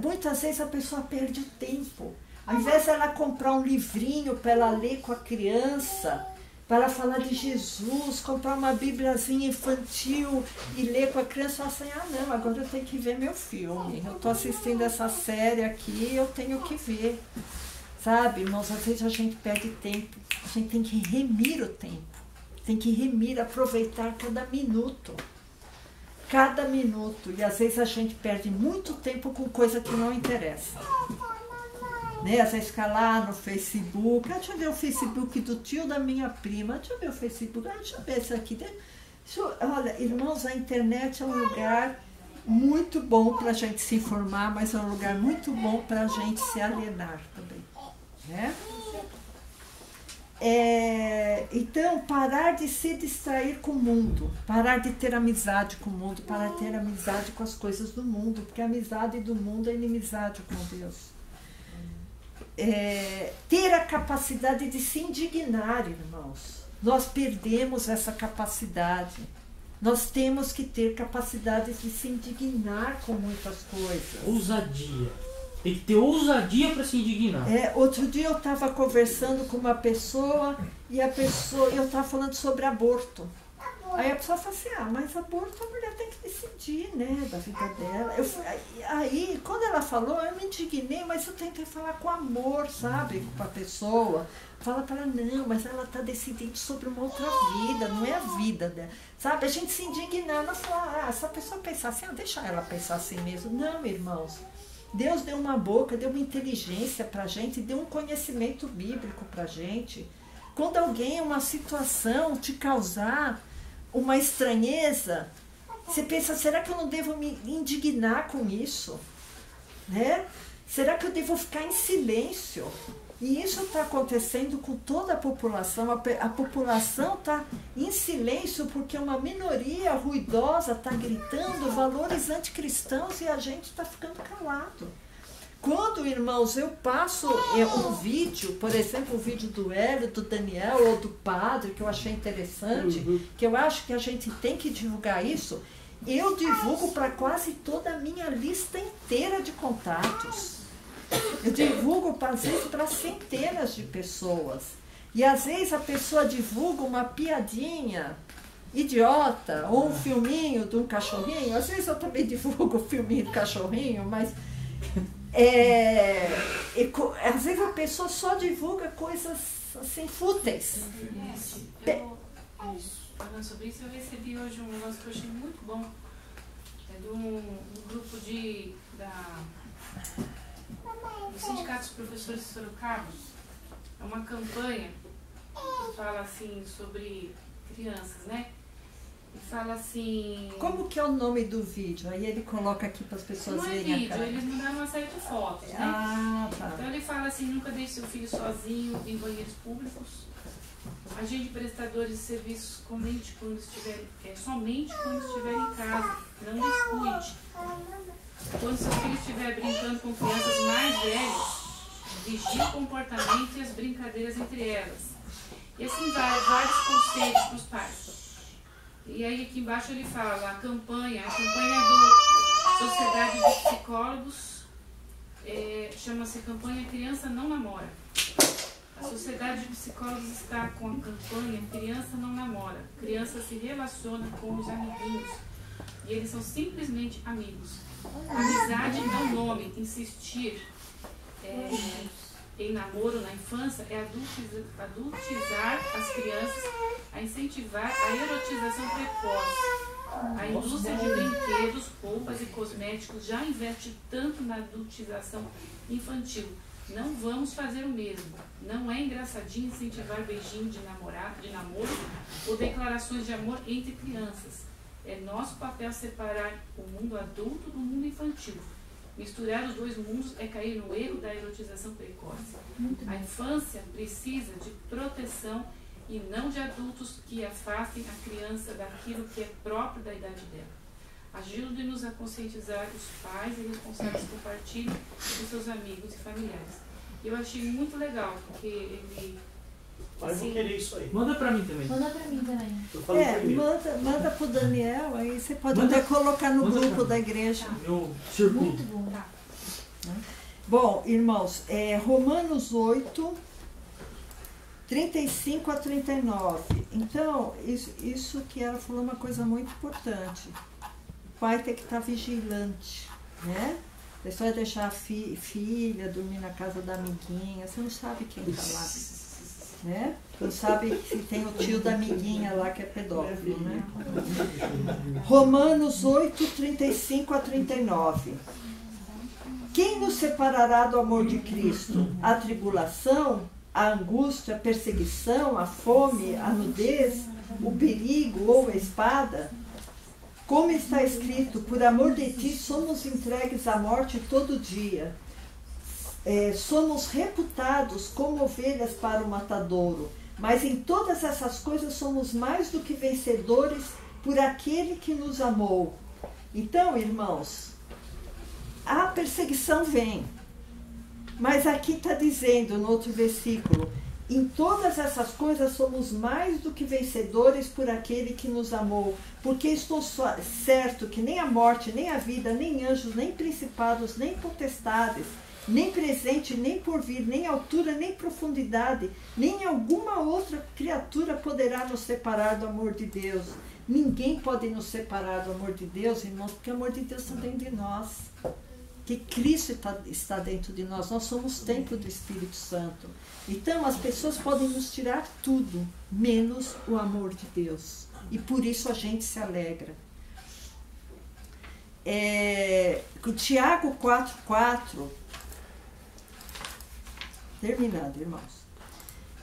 Muitas vezes a pessoa perde o tempo. Ao invés de ela comprar um livrinho para ela ler com a criança, para ela falar de Jesus, comprar uma bibliazinha infantil e ler com a criança, ela assim, não, agora eu tenho que ver meu filme. Eu estou assistindo essa série aqui, eu tenho que ver. Sabe, irmãos, às vezes a gente perde tempo. A gente tem que remir o tempo. Tem que remir, aproveitar cada minuto. Cada minuto. E às vezes a gente perde muito tempo com coisa que não interessa. Né? Às vezes fica lá no Facebook, deixa eu ver o Facebook do tio da minha prima, deixa eu ver o Facebook, deixa eu ver isso aqui. Olha, irmãos, a internet é um lugar muito bom para a gente se informar, mas é um lugar muito bom para a gente se alienar também. Né? Então, parar de se distrair com o mundo, parar de ter amizade com o mundo, parar de ter amizade com as coisas do mundo, porque a amizade do mundo é inimizade com Deus. Ter a capacidade de se indignar, irmãos. Nós perdemos essa capacidade. Nós temos que ter capacidade de se indignar com muitas coisas. Ousadia. Tem que ter ousadia para se indignar. Outro dia eu estava conversando com uma pessoa e eu estava falando sobre aborto. Aí a pessoa fala assim, mas aborto a mulher tem que decidir, né, da vida dela. Aí, quando ela falou, eu me indignei, mas eu tentei falar com amor, sabe, com a pessoa. Fala para ela, não, mas ela está decidindo sobre uma outra vida, não é a vida dela. Sabe, a gente se indignar, ela fala, essa pessoa pensar assim, deixa ela pensar assim mesmo. Não, irmãos, Deus deu uma boca, deu uma inteligência para a gente, deu um conhecimento bíblico para a gente. Quando alguém, uma situação te causar uma estranheza, você pensa, será que eu não devo me indignar com isso? Né? Será que eu devo ficar em silêncio? E isso está acontecendo com toda a população. A população está em silêncio porque uma minoria ruidosa está gritando valores anticristãos e a gente está ficando calado. Quando, irmãos, eu passo um vídeo, por exemplo, o vídeo do Hélio, do Daniel ou do padre, que eu achei interessante, que eu acho que a gente tem que divulgar isso, eu divulgo para quase toda a minha lista inteira de contatos. Eu divulgo, às vezes, para centenas de pessoas. E, às vezes, a pessoa divulga uma piadinha idiota, ou um filminho de um cachorrinho. Às vezes, eu também divulgo o filminho do cachorrinho, mas... às vezes a pessoa só divulga coisas assim fúteis. Falando sobre isso, eu recebi hoje um negócio que eu achei muito bom. É de um grupo do Sindicato dos Professores de Sorocaba. É uma campanha que fala assim sobre crianças, né? E fala assim... Como que é o nome do vídeo? Aí ele coloca aqui para as pessoas verem. Não é vídeo, eles mandaram uma série de fotos, né? Tá. Então ele fala assim, nunca deixe seu filho sozinho em banheiros públicos. Agende prestadores de serviços somente quando estiver em casa. Não descuide. Quando seu filho estiver brincando com crianças mais velhas, vigie o comportamento e as brincadeiras entre elas. E assim vários conselhos para os pais. E aí aqui embaixo ele fala, a campanha do Sociedade de Psicólogos, chama-se campanha Criança Não Namora. A Sociedade de Psicólogos está com a campanha Criança Não Namora. Criança se relaciona com os amiguinhos e eles são simplesmente amigos. Amizade é o nome, insistir em namoro na infância é adultizar as crianças, a incentivar a erotização precoce. A indústria de brinquedos, roupas e cosméticos já investe tanto na adultização infantil. Não vamos fazer o mesmo. Não é engraçadinho incentivar beijinho de namoro ou declarações de amor entre crianças. É nosso papel separar o mundo adulto do mundo infantil. Misturar os dois mundos é cair no erro da erotização precoce. A infância precisa de proteção e não de adultos que afastem a criança daquilo que é próprio da idade dela. Ajude-nos a conscientizar os pais e responsáveis que compartilhem com seus amigos e familiares. Eu achei muito legal, porque ele... Mas eu vou querer isso aí. Manda pra mim também. Manda pra mim É, também. manda pro Daniel, aí você pode até colocar no grupo da igreja. Eu circuito. Muito bom. Tá. Bom, irmãos, Romanos 8, 35 a 39. Então, isso que ela falou é uma coisa muito importante. O pai tem que estar vigilante, né? Você só vai deixar a filha dormir na casa da amiguinha, você não sabe quem está lá, né? Não sabe se tem o tio da amiguinha lá que é pedófilo, né? Romanos 8, 35 a 39. Quem nos separará do amor de Cristo? A tribulação, a angústia, a perseguição, a fome, a nudez, o perigo ou a espada? Como está escrito, por amor de ti somos entregues à morte todo dia. Somos reputados como ovelhas para o matadouro. Mas em todas essas coisas somos mais do que vencedores por aquele que nos amou. Então, irmãos, a perseguição vem. Mas aqui está dizendo, no outro versículo, em todas essas coisas somos mais do que vencedores por aquele que nos amou, porque estou certo que nem a morte, nem a vida, nem anjos, nem principados, nem potestades, nem presente, nem porvir, nem altura, nem profundidade, nem alguma outra criatura poderá nos separar do amor de Deus. Ninguém pode nos separar do amor de Deus, irmãos, porque o amor de Deus está dentro de nós. Que Cristo está dentro de nós. Nós somos templo do Espírito Santo. Então, as pessoas podem nos tirar tudo, menos o amor de Deus. E por isso a gente se alegra. Tiago 4,4. Terminando, irmãos.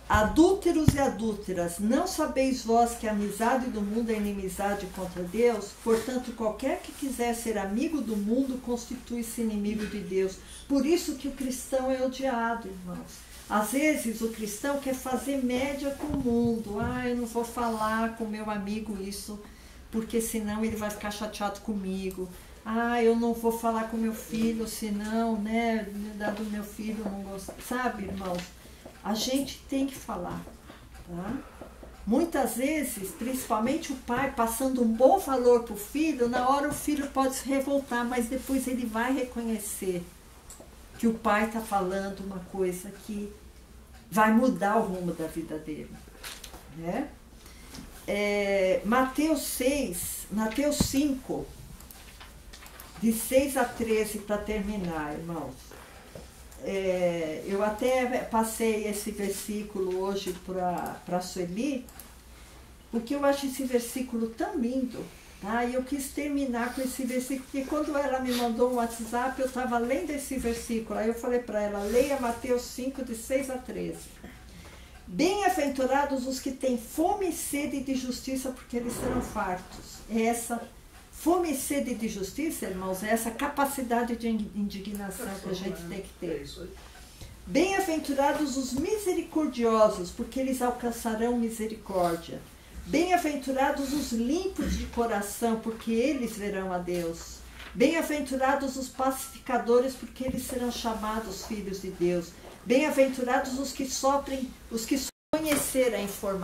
Adúlteros e adúlteras, não sabeis vós que a amizade do mundo é inimizade contra Deus? Portanto, qualquer que quiser ser amigo do mundo constitui-se inimigo de Deus. Por isso que o cristão é odiado, irmãos. Às vezes o cristão quer fazer média com o mundo. Eu não vou falar com meu amigo isso, porque senão ele vai ficar chateado comigo. Eu não vou falar com meu filho, senão, né, do meu filho não gosta. Sabe, irmãos? A gente tem que falar, tá? Muitas vezes, principalmente o pai, passando um bom valor para o filho, na hora o filho pode se revoltar, mas depois ele vai reconhecer que o pai está falando uma coisa que vai mudar o rumo da vida dele, né? Mateus 5, de 6 a 13, para terminar, irmãos. Eu até passei esse versículo hoje para a Sueli, porque eu acho esse versículo tão lindo, tá? E eu quis terminar com esse versículo, porque quando ela me mandou um WhatsApp, eu estava lendo esse versículo, aí eu falei para ela, leia Mateus 5, de 6 a 13. Bem-aventurados os que têm fome e sede de justiça, porque eles serão fartos. Essa fome e sede de justiça, irmãos, é essa capacidade de indignação que a gente tem que ter. Bem-aventurados os misericordiosos, porque eles alcançarão misericórdia. Bem-aventurados os limpos de coração, porque eles verão a Deus. Bem-aventurados os pacificadores, porque eles serão chamados filhos de Deus. Bem-aventurados os que sofrem, os que conhecerem a informação.